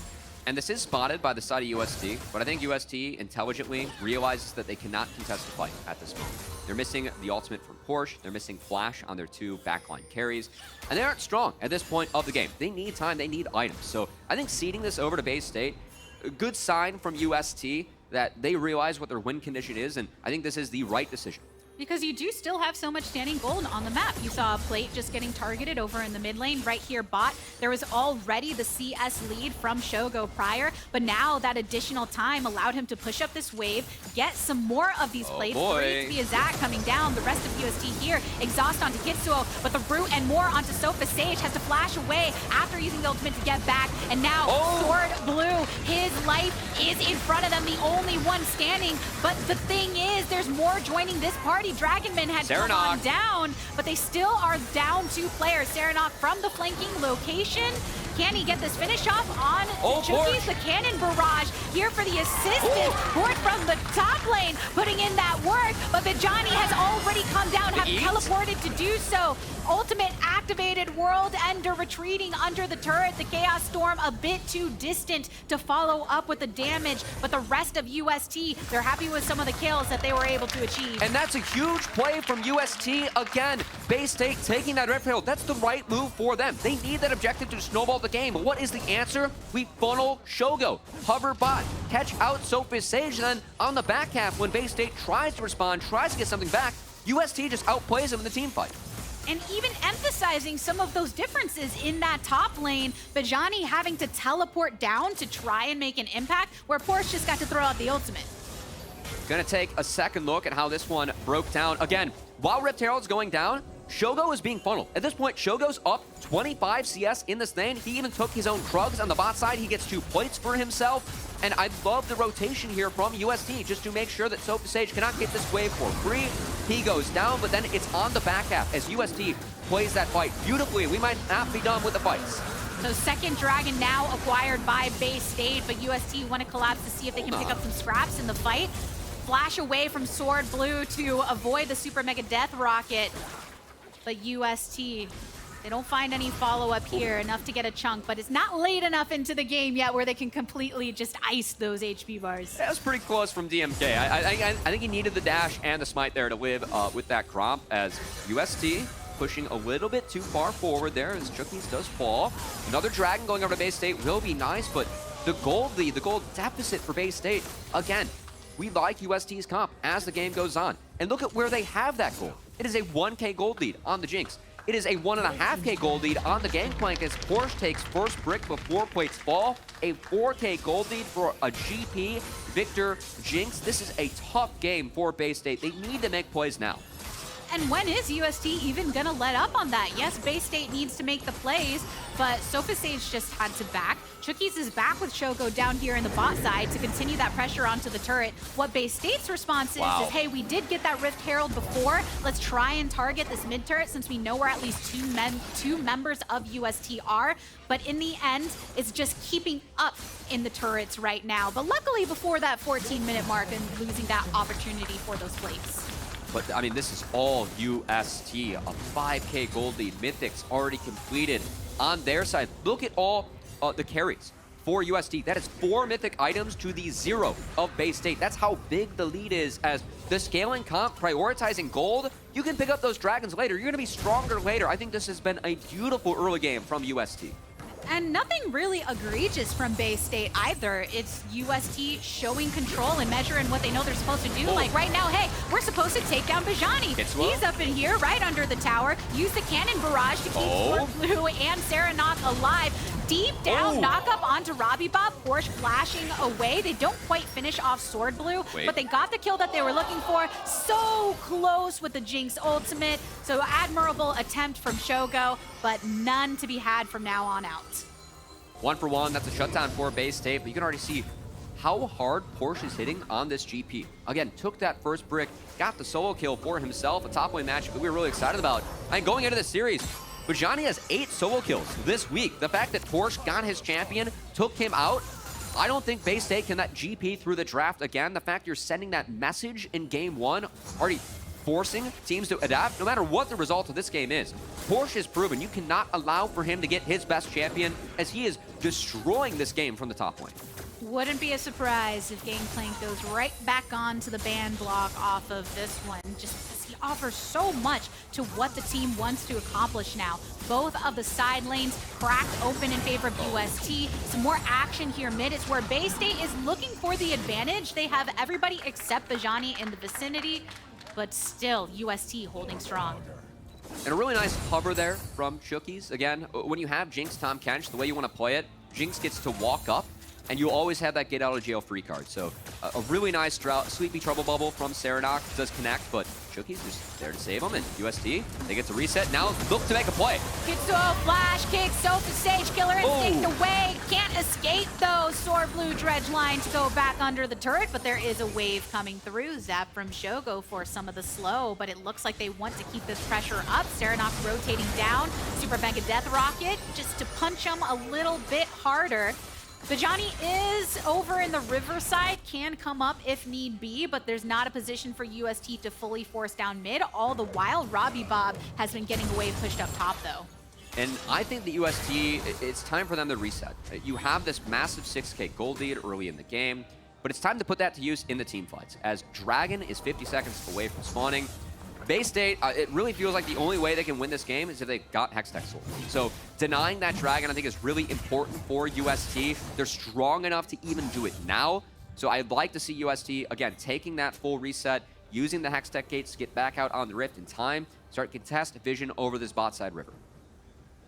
And this is spotted by the side of UST, but I think UST intelligently realizes that they cannot contest the fight at this moment. They're missing the ultimate from Porsche, they're missing Flash on their two backline carries, and they aren't strong at this point of the game. They need time, they need items. So I think ceding this over to Bay State, a good sign from UST that they realize what their win condition is, and I think this is the right decision. Because you do still have so much standing gold on the map. You saw a plate just getting targeted over in the mid lane. Right here, bot. There was already the CS lead from Shogo prior, but now that additional time allowed him to push up this wave, get some more of these plates. Three via Zac coming down. The rest of UST here. Exhaust onto Kitzuo, but the root and more onto SophistSage has to flash away after using the ultimate to get back. And now Swordblue, his life is in front of them, the only one standing. But the thing is, there's more joining this party. Dragonmin had come on down, but they still are down 2 players. Seranok from the flanking location. Can he get this finish off on Chookies? The cannon barrage here for the assistance. Board from the top lane, putting in that work, but Bejjaniii has already come down, have teleported to do so. Ultimate activated, World Ender retreating under the turret. The Chaos Storm a bit too distant to follow up with the damage, but the rest of UST, they're happy with some of the kills that they were able to achieve. And that's a huge play from UST. Again, Bay State taking that Rift Herald. That's the right move for them. They need that objective to snowball the game. But what is the answer? We funnel Shogo, hover bot, catch out SophistSage, and then on the back half, when Bay State tries to respond, tries to get something back, UST just outplays them in the team fight. And even emphasizing some of those differences in that top lane, Bejjaniii having to teleport down to try and make an impact, where Porsche just got to throw out the ultimate. Gonna take a second look at how this one broke down. Again, while Rift Herald's going down, Shogo is being funneled. At this point, Shogo's up 25 CS in this lane. He even took his own Krugs on the bot side. He gets 2 plates for himself. And I love the rotation here from UST just to make sure that SophistSage cannot get this wave for free. He goes down, but then it's on the back half as UST plays that fight beautifully. We might not be done with the fights. So second Dragon now acquired by Bay State, but UST want to collapse to see if they can pick up some scraps in the fight. Flash away from Swordblue to avoid the Super Mega Death Rocket. But UST, they don't find any follow-up here, enough to get a chunk, but it's not late enough into the game yet where they can completely just ice those HP bars. That was pretty close from DMK. I think he needed the dash and the smite there to live with that crop, as UST pushing a little bit too far forward there as Chookies does fall. Another Dragon going over to Bay State will be nice, but the gold lead, the gold deficit for Bay State, again, we like UST's comp as the game goes on. And look at where they have that gold. It is a 1K gold lead on the Jinx. It is a 1.5K gold lead on the Gangplank as Porsche takes first brick before plates fall. A 4K gold lead for a GP, Viktor, Jinx. This is a tough game for Bay State. They need to make plays now. And when is UST even gonna let up on that? Yes, Bay State needs to make the plays, but SophistSage just had to back. Chookies is back with Shogo down here in the bot side to continue that pressure onto the turret. What Bay State's response is, hey, we did get that Rift Herald before. Let's try and target this mid turret since we know where at least two members of UST are. But in the end, it's just keeping up in the turrets right now. But luckily before that 14-minute mark and losing that opportunity for those plates. But, I mean, this is all UST. A 5K gold lead. Mythic's already completed on their side. Look at all the carries for UST. That is 4 Mythic items to the 0 of Bay State. That's how big the lead is as the scaling comp, prioritizing gold. You can pick up those dragons later. You're going to be stronger later. I think this has been a beautiful early game from UST. And nothing really egregious from Bay State either. It's UST showing control and measuring what they know they're supposed to do. Like right now, hey, we're supposed to take down Bejjaniii. He's up in here, right under the tower. Use the cannon barrage to keep Swordblue and Seranok alive. Deep down, knock up onto RobbyBob. Porsche flashing away. They don't quite finish off Swordblue, but they got the kill that they were looking for. So close with the Jinx ultimate. So admirable attempt from Shogo, but none to be had from now on out. 1 for 1, that's a shutdown for Bay State, but you can already see how hard Porsche is hitting on this GP. Again, took that first brick, got the solo kill for himself, a top lane match that we were really excited about. And going into the series, Bejjaniii has 8 solo kills this week. The fact that Porsche got his champion, took him out, I don't think Bay State can let GP through the draft again. The fact you're sending that message in game 1, already forcing teams to adapt, no matter what the result of this game is. Porsche has proven you cannot allow for him to get his best champion as he is destroying this game from the top lane. Wouldn't be a surprise if Gangplank goes right back onto the ban block off of this one, just because he offers so much to what the team wants to accomplish now. Both of the side lanes cracked open in favor of UST. Some more action here mid. It's where Bay State is looking for the advantage. They have everybody except Bejjaniii in the vicinity, but still UST holding strong. And a really nice cover there from Chookies. Again, when you have Jinx, Tahm, Kench, the way you want to play it, Jinx gets to walk up, and you always have that get out of jail free card. So a really nice Sleepy Trouble Bubble from Seranok does connect, but Chookies just there to save him, and UST, they get to reset. Now look to make a play. Kitzuo flash kick, SophistSage killer instinct away. Can't escape though. Swordblue dredge line to go back under the turret, but there is a wave coming through. Zap from Shogo for some of the slow, but it looks like they want to keep this pressure up. Seranok rotating down. Super Mega Death Rocket just to punch him a little bit harder. Bejjaniii is over in the riverside, can come up if need be, but there's not a position for UST to fully force down mid. All the while, RobbyBob has been getting a wave pushed up top, though. And I think that UST, it's time for them to reset. You have this massive 6K gold lead early in the game, but it's time to put that to use in the team fights, as Dragon is 50 seconds away from spawning. Bay State, it really feels like the only way they can win this game is if they got Hextech Soul. So denying that Dragon, I think, is really important for UST. They're strong enough to even do it now. So I'd like to see UST, again, taking that full reset, using the Hextech Gates to get back out on the Rift in time, start contest vision over this bot side river.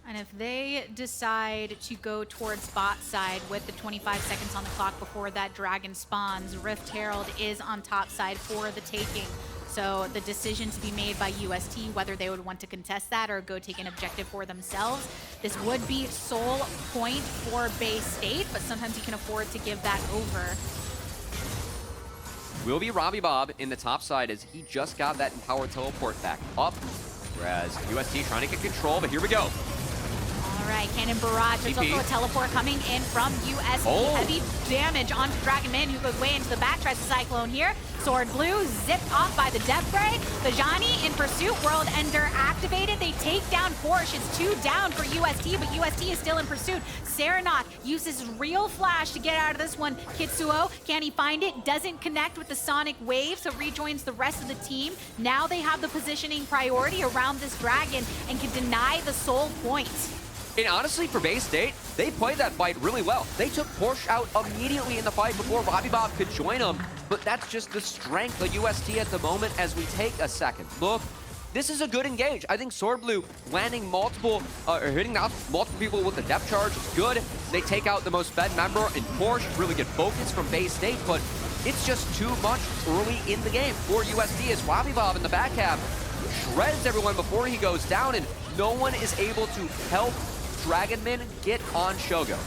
And if they decide to go towards bot side with the 25 seconds on the clock before that Dragon spawns, Rift Herald is on top side for the taking. So the decision to be made by UST, whether they would want to contest that or go take an objective for themselves. This would be sole point for Bay State, but sometimes you can afford to give that over. Will be RobbyBob in the top side as he just got that Empower Teleport back up, whereas UST trying to get control, but here we go. All right, Cannon Barrage. There's also a teleport coming in from UST. Heavy damage onto Dragonmin, who goes way into the back, tries the Cyclone here. Swordblue zipped off by the Death Ray. Bejjaniii in pursuit, World Ender activated. They take down Porsche. It's 2 down for UST, but UST is still in pursuit. Seranok uses real flash to get out of this one. Kitzuo, can he find it? Doesn't connect with the Sonic Wave, so rejoins the rest of the team. Now they have the positioning priority around this Dragon and can deny the soul point. And honestly, for Bay State, they played that fight really well. They took Porsche out immediately in the fight before RobbyBob could join them. But that's just the strength of UST at the moment as we take a second look. This is a good engage. I think Swordblue landing multiple, or hitting out multiple people with the depth charge is good. They take out the most fed member in Porsche. Really good focus from Bay State, but it's just too much early in the game for UST as RobbyBob in the back half shreds everyone before he goes down, and no one is able to help Dragonmin get on Shogo.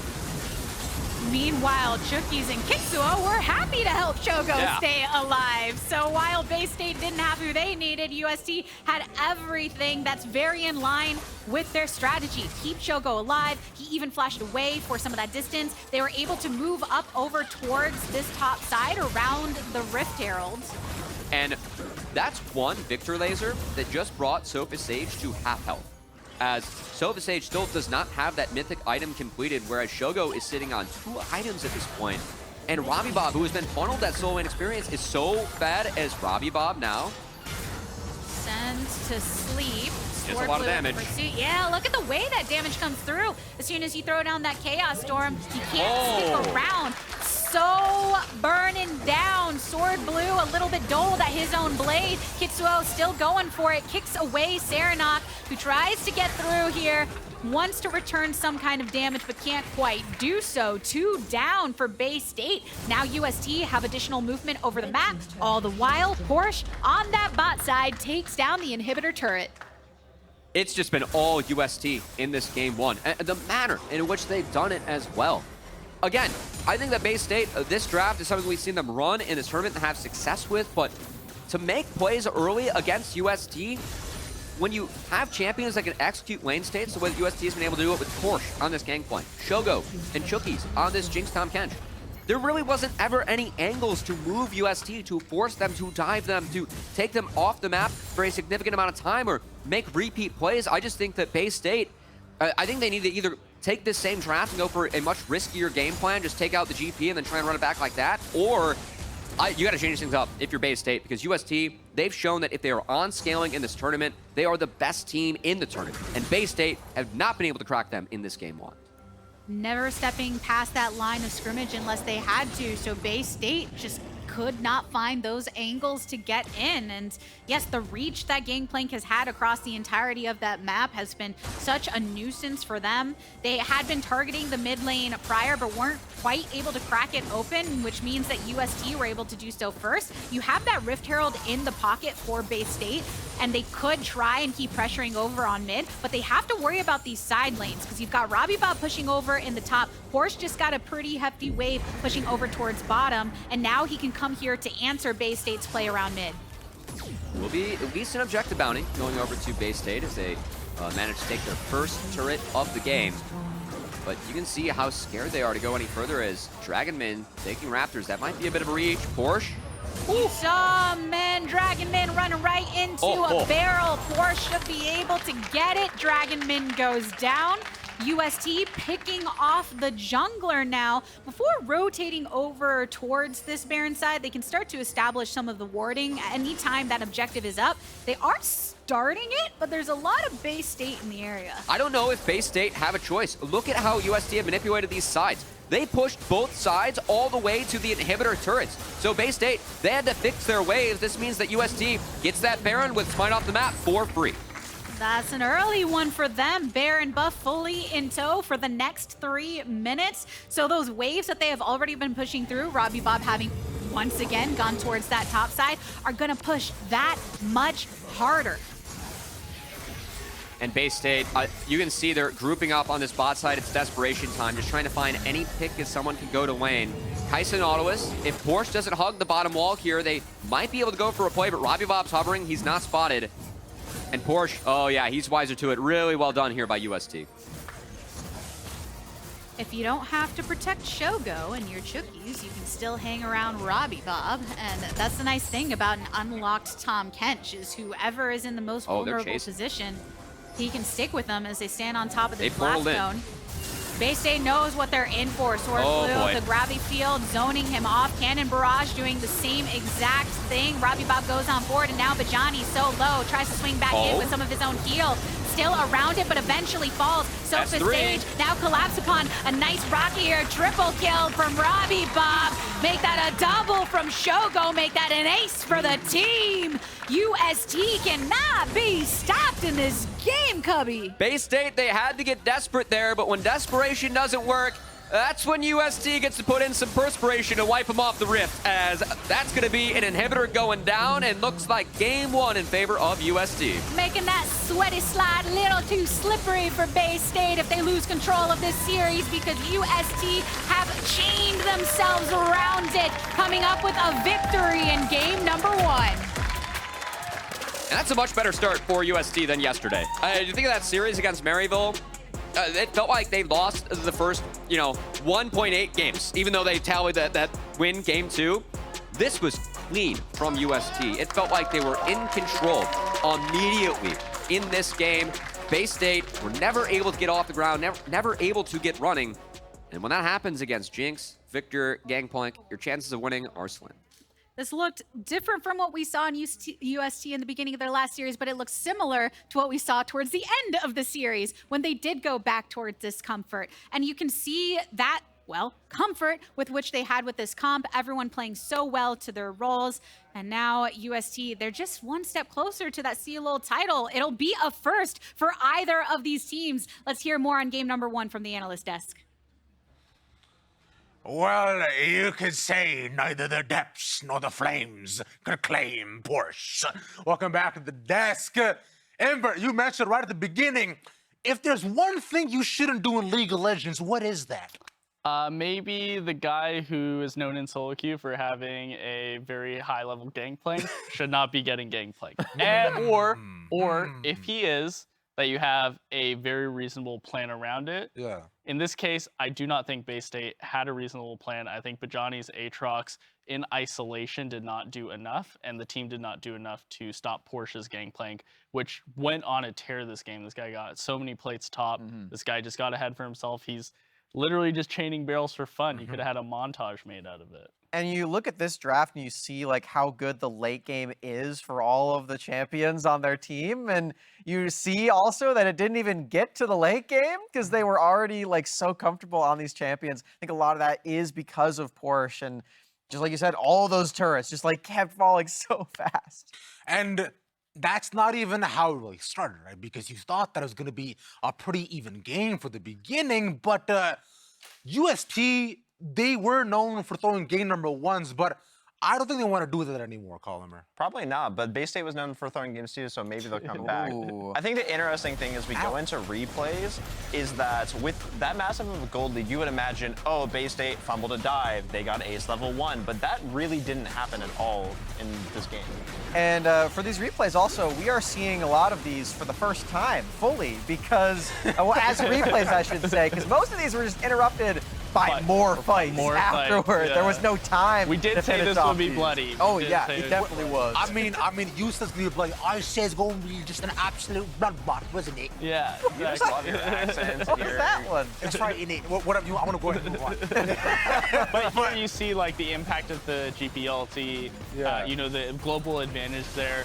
Meanwhile, Chookies and Kitzuo were happy to help Shogo stay alive. So while Bay State didn't have who they needed, UST had everything that's very in line with their strategy. Keep Shogo alive. He even flashed away for some of that distance. They were able to move up over towards this top side around the Rift Heralds. And that's one Viktor laser that just brought SophistSage to half health, as SophistSage still does not have that mythic item completed, whereas Shogo is sitting on 2 items at this point. And RobbyBob, who has been funneled that solo lane experience, is so bad as RobbyBob now. Sends to sleep. Just a lot of damage. Yeah, look at the way that damage comes through. As soon as you throw down that Chaos Storm, you can't stick around. So burning down. Swordblue a little bit dulled at his own blade. Kitzuo still going for it. Kicks away Seranok, who tries to get through here. Wants to return some kind of damage, but can't quite do so. 2 down for Bay State. Now UST have additional movement over the map. All the while, Porsche on that bot side takes down the inhibitor turret. It's just been all UST in this game 1, and the manner in which they've done it as well. Again, I think that Bay State, this draft is something we've seen them run in this tournament and have success with, but to make plays early against UST, when you have champions that can execute lane states the way that UST has been able to do it with Porsche on this Gangplank, Shogo and Chookies on this Jinx, Tahm, Kench, there really wasn't ever any angles to move UST, to force them to dive them, to take them off the map for a significant amount of time or make repeat plays. I just think that Bay State, I think they need to either take this same draft and go for a much riskier game plan, just take out the GP and then try and run it back like that, or you got to change things up if you're Bay State, because UST, they've shown that if they are on scaling in this tournament, they are the best team in the tournament, and Bay State have not been able to crack them in this game 1. Never stepping past that line of scrimmage unless they had to, so Bay State just could not find those angles to get in. And yes, the reach that Gangplank has had across the entirety of that map has been such a nuisance for them. They had been targeting the mid lane prior, but weren't quite able to crack it open, which means that UST were able to do so first. You have that Rift Herald in the pocket for Bay State, and they could try and keep pressuring over on mid, but they have to worry about these side lanes, because you've got RobbyBob pushing over in the top. Porsche just got a pretty hefty wave pushing over towards bottom, and now he can come here to answer Bay State's play around mid. Will be at least an objective bounty going over to Bay State as they manage to take their first turret of the game. But you can see how scared they are to go any further as Dragonmin taking Raptors. That might be a bit of a reach. Porsche. Man, Dragonmin running right into a barrel. Porsche should be able to get it. Dragonmin goes down. UST picking off the jungler now. Before rotating over towards this Baron side, they can start to establish some of the warding. Anytime that objective is up, they are starting it, but there's a lot of Bay State in the area. I don't know if Bay State have a choice. Look at how UST have manipulated these sides. They pushed both sides all the way to the inhibitor turrets. So Bay State, they had to fix their waves. This means that UST gets that Baron with Smite off the map for free. That's an early one for them. Baron buff fully in tow for the next 3 minutes. So those waves that they have already been pushing through, RobbyBob having once again gone towards that top side, are gonna push that much harder. And Bay State, you can see they're grouping up on this bot side. It's desperation time, just trying to find any pick as someone can go to lane. Kai'Sa Nautilus, if Porsche doesn't hug the bottom wall here, they might be able to go for a play, but RobbyBob's hovering. He's not spotted. And Porsche, oh yeah, he's wiser to it. Really well done here by UST. If you don't have to protect Shogo and your Chookies, you can still hang around RobbyBob. And that's the nice thing about an unlocked Tahm Kench, is whoever is in the most vulnerable position, he can stick with them as they stand on top of the blast zone. Bay State knows what they're in for. Swordblue, the Gravity Field, zoning him off. Cannon Barrage doing the same exact thing. RobbyBob goes on board, and now Bejjaniii so low, tries to swing back in with some of his own heal. Still around it, but eventually falls. SophistSage now collapse upon a nice rockier triple kill from RobbyBob. Make that a double from Shogo. Make that an ace for the team. UST cannot be stopped in this game, Cubby. Bay State, they had to get desperate there, but when desperation doesn't work, That's when UST gets to put in some perspiration to wipe them off the rift, as that's going to be an inhibitor going down, and looks like game 1 in favor of UST. Making that sweaty slide a little too slippery for Bay State if they lose control of this series, because UST have chained themselves around it, coming up with a victory in game number 1. And that's a much better start for UST than yesterday. You think of that series against Maryville? It felt like they lost the first, 1.8 games, even though they tallied that win game 2. This was clean from UST. It felt like they were in control immediately in this game. Bay State were never able to get off the ground, never able to get running. And when that happens against Jinx, Viktor, Gangplank, your chances of winning are slim. This looked different from what we saw in UST in the beginning of their last series, but it looks similar to what we saw towards the end of the series when they did go back towards discomfort. And you can see that, well, comfort with which they had with this comp, everyone playing so well to their roles. And now UST, they're just one step closer to that CLOL title. It'll be a first for either of these teams. Let's hear more on game number 1 from the analyst desk. Well, you could say neither the depths nor the flames could claim Porsche. Welcome back to the desk. Ember, you mentioned right at the beginning, if there's one thing you shouldn't do in League of Legends, what is that? Maybe the guy who is known in solo queue for having a very high-level Gangplank should not be getting Gangplank. Or if he is, that you have a very reasonable plan around it. Yeah. In this case, I do not think Bay State had a reasonable plan. I think Bejjanii's Aatrox in isolation did not do enough, and the team did not do enough to stop Porsche's Gangplank, which went on a tear this game. This guy got so many plates top. This guy just got ahead for himself. He's literally just chaining barrels for fun. He could have had a montage made out of it. And you look at this draft and you see like how good the late game is for all of the champions on their team. And you see also that it didn't even get to the late game because they were already like so comfortable on these champions. I think a lot of that is because of Porsche. And just like you said, all those turrets just like kept falling so fast. And that's not even how it really started, right? Because you thought that it was going to be a pretty even game for the beginning, but UST, they were known for throwing game number 1s, but I don't think they want to do that anymore, Colimer. Probably not, but Bay State was known for throwing games too, so maybe they'll come back. I think the interesting thing as we go into replays is that with that massive of a gold lead, you would imagine, oh, Bay State fumbled a dive, they got ace level 1, but that really didn't happen at all in this game. And for these replays also, we are seeing a lot of these for the first time fully because, well, as replays I should say, because most of these were just interrupted by more fights afterward. Yeah. There was no time. We did say this would be bloody. Oh yeah, it definitely was. I mean, you said it's going to be bloody. I said it's going to be just an absolute bloodbath, wasn't it? Yeah. You just love your accents. What was that one? That's right, innit? Whatever you want, I want to go ahead and move on. But here you see like the impact of the GPLT, the global advantage there.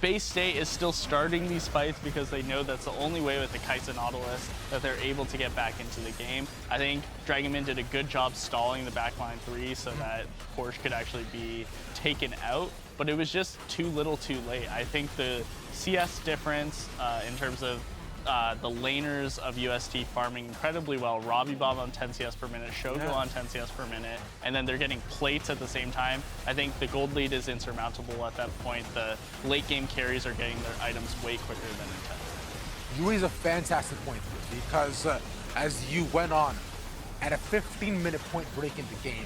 Bay State is still starting these fights because they know that's the only way with the Kai'Sa Nautilus that they're able to get back into the game. I think Dragonmin did a good job stalling the backline 3 so that Porsche could actually be taken out, but it was just too little too late. I think the CS difference in terms of the laners of UST farming incredibly well. RobbyBob on 10 CS per minute, Shogo on 10 CS per minute, and then they're getting plates at the same time. I think the gold lead is insurmountable at that point. The late game carries are getting their items way quicker than intended. You raise a fantastic point because as you went on, at a 15-minute point break in the game,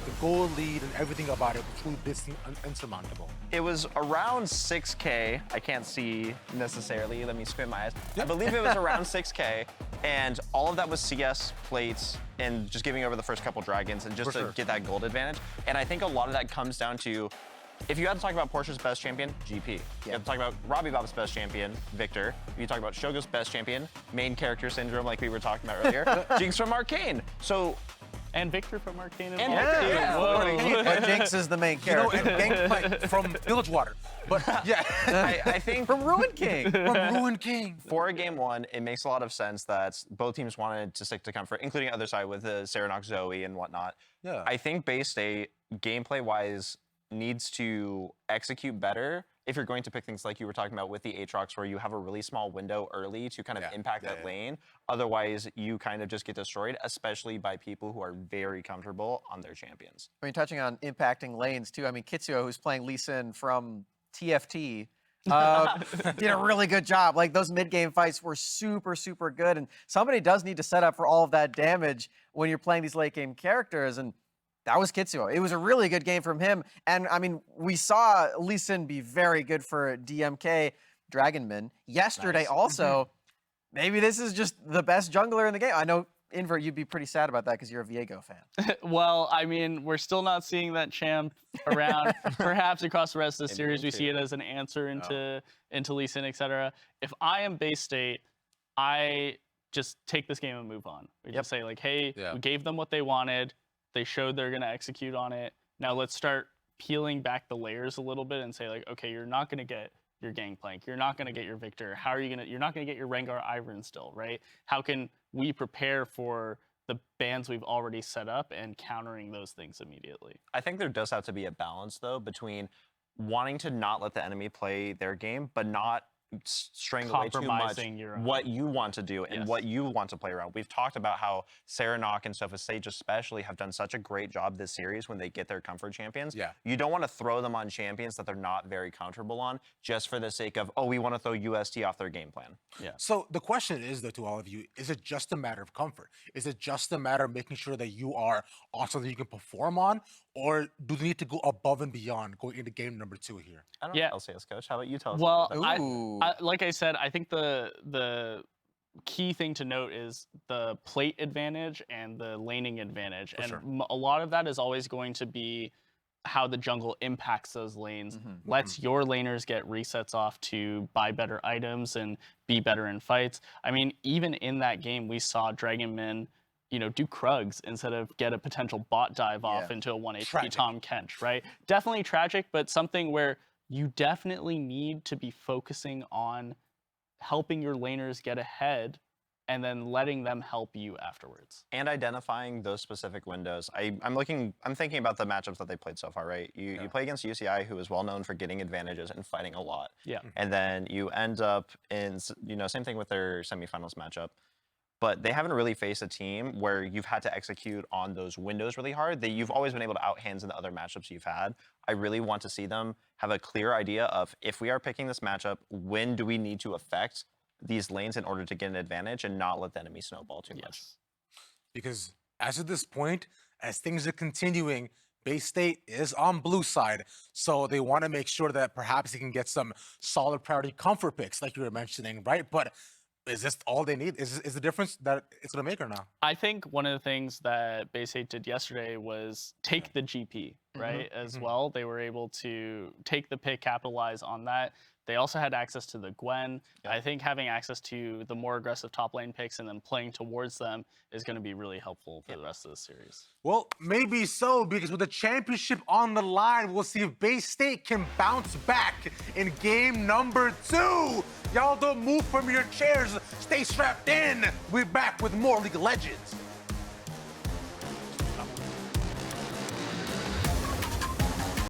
the goal lead and everything about it was truly insurmountable. It was around 6K. I can't see necessarily. Let me squint my eyes. I believe it was around 6K, and all of that was CS plates and just giving over the first couple dragons and just to get that gold advantage. And I think a lot of that comes down to, if you had to talk about Porsche's best champion, GP. You have to talk about RobbyBob's best champion, Viktor. You talk about Shogo's best champion, main character syndrome like we were talking about earlier, Jinx from Arcane. So. And Viktor from Arcane. And Viktor, yeah. But Jinx is the main character. And Gangplank from Village Water. But yeah. I think From Ruin King. From Ruin King. For a game 1, it makes a lot of sense that both teams wanted to stick to comfort, including other side with the Seranok Zoe and whatnot. Yeah. I think Bay State, gameplay-wise, needs to execute better if you're going to pick things like you were talking about with the Aatrox, where you have a really small window early to kind of impact that lane. Otherwise, you kind of just get destroyed, especially by people who are very comfortable on their champions. I mean, touching on impacting lanes too. I mean, Kitzuo, who's playing Lee Sin from TFT, did a really good job. Like, those mid-game fights were super, super good. And somebody does need to set up for all of that damage when you're playing these late-game characters. And that was Kitzuo. It was a really good game from him. And, I mean, we saw Lee Sin be very good for DMK Dragonmin yesterday also. Maybe this is just the best jungler in the game. I know, Invert, you'd be pretty sad about that because you're a Viego fan. Well, I mean, we're still not seeing that champ around. Perhaps across the rest of the series, we see it as an answer into Lee Sin, etc. If I am Bay State, I just take this game and move on. We just say, like, hey, we gave them what they wanted. They showed they're going to execute on it. Now let's start peeling back the layers a little bit and say, like, okay, you're not going to get your Gangplank. You're not going to get your Viktor. How are you going to, you're not going to get your Rengar Ivern still, right? How can we prepare for the bans we've already set up and countering those things immediately? I think there does have to be a balance, though, between wanting to not let the enemy play their game, but not straying away too much what you want to do and what you want to play around. We've talked about how Seranok and SophistSage especially have done such a great job this series when they get their comfort champions. You don't want to throw them on champions that they're not very comfortable on just for the sake of, oh, we want to throw UST off their game plan. So the question is, though, to all of you, is it just a matter of comfort? Is it just a matter of making sure that you are on something you can perform on? Or do they need to go above and beyond going into game number 2 here? I don't know, LCS coach. How about you tell us? Well, like I said, I think the key thing to note is the plate advantage and the laning advantage. A lot of that is always going to be how the jungle impacts those lanes, lets your laners get resets off to buy better items and be better in fights. I mean, even in that game, we saw Dragonmin, you know, do Krugs instead of get a potential bot dive off into a 1 HP Tahm Kench, right? Definitely tragic, but something where you definitely need to be focusing on helping your laners get ahead and then letting them help you afterwards. And identifying those specific windows. I'm thinking about the matchups that they played so far, right? You play against UCI, who is well known for getting advantages and fighting a lot. And then you end up in, you know, same thing with their semifinals matchup. But they haven't really faced a team where you've had to execute on those windows really hard. You've always been able to out-hands in the other matchups you've had. I really want to see them have a clear idea of, if we are picking this matchup, when do we need to affect these lanes in order to get an advantage and not let the enemy snowball too much. Because as of this point, as things are continuing, Bay State is on blue side, so they want to make sure that perhaps they can get some solid priority comfort picks, like you were mentioning, right? But is this all they need? Is the difference that it's going to make or not? I think one of the things that Bay State did yesterday was take the GP, right, as well. They were able to take the pick, capitalize on that. They also had access to the Gwen. I think having access to the more aggressive top lane picks and then playing towards them is going to be really helpful for the rest of the series. Well, maybe so, because with the championship on the line, we'll see if Bay State can bounce back in game number 2. Y'all don't move from your chairs. Stay strapped in. We're back with more League of Legends.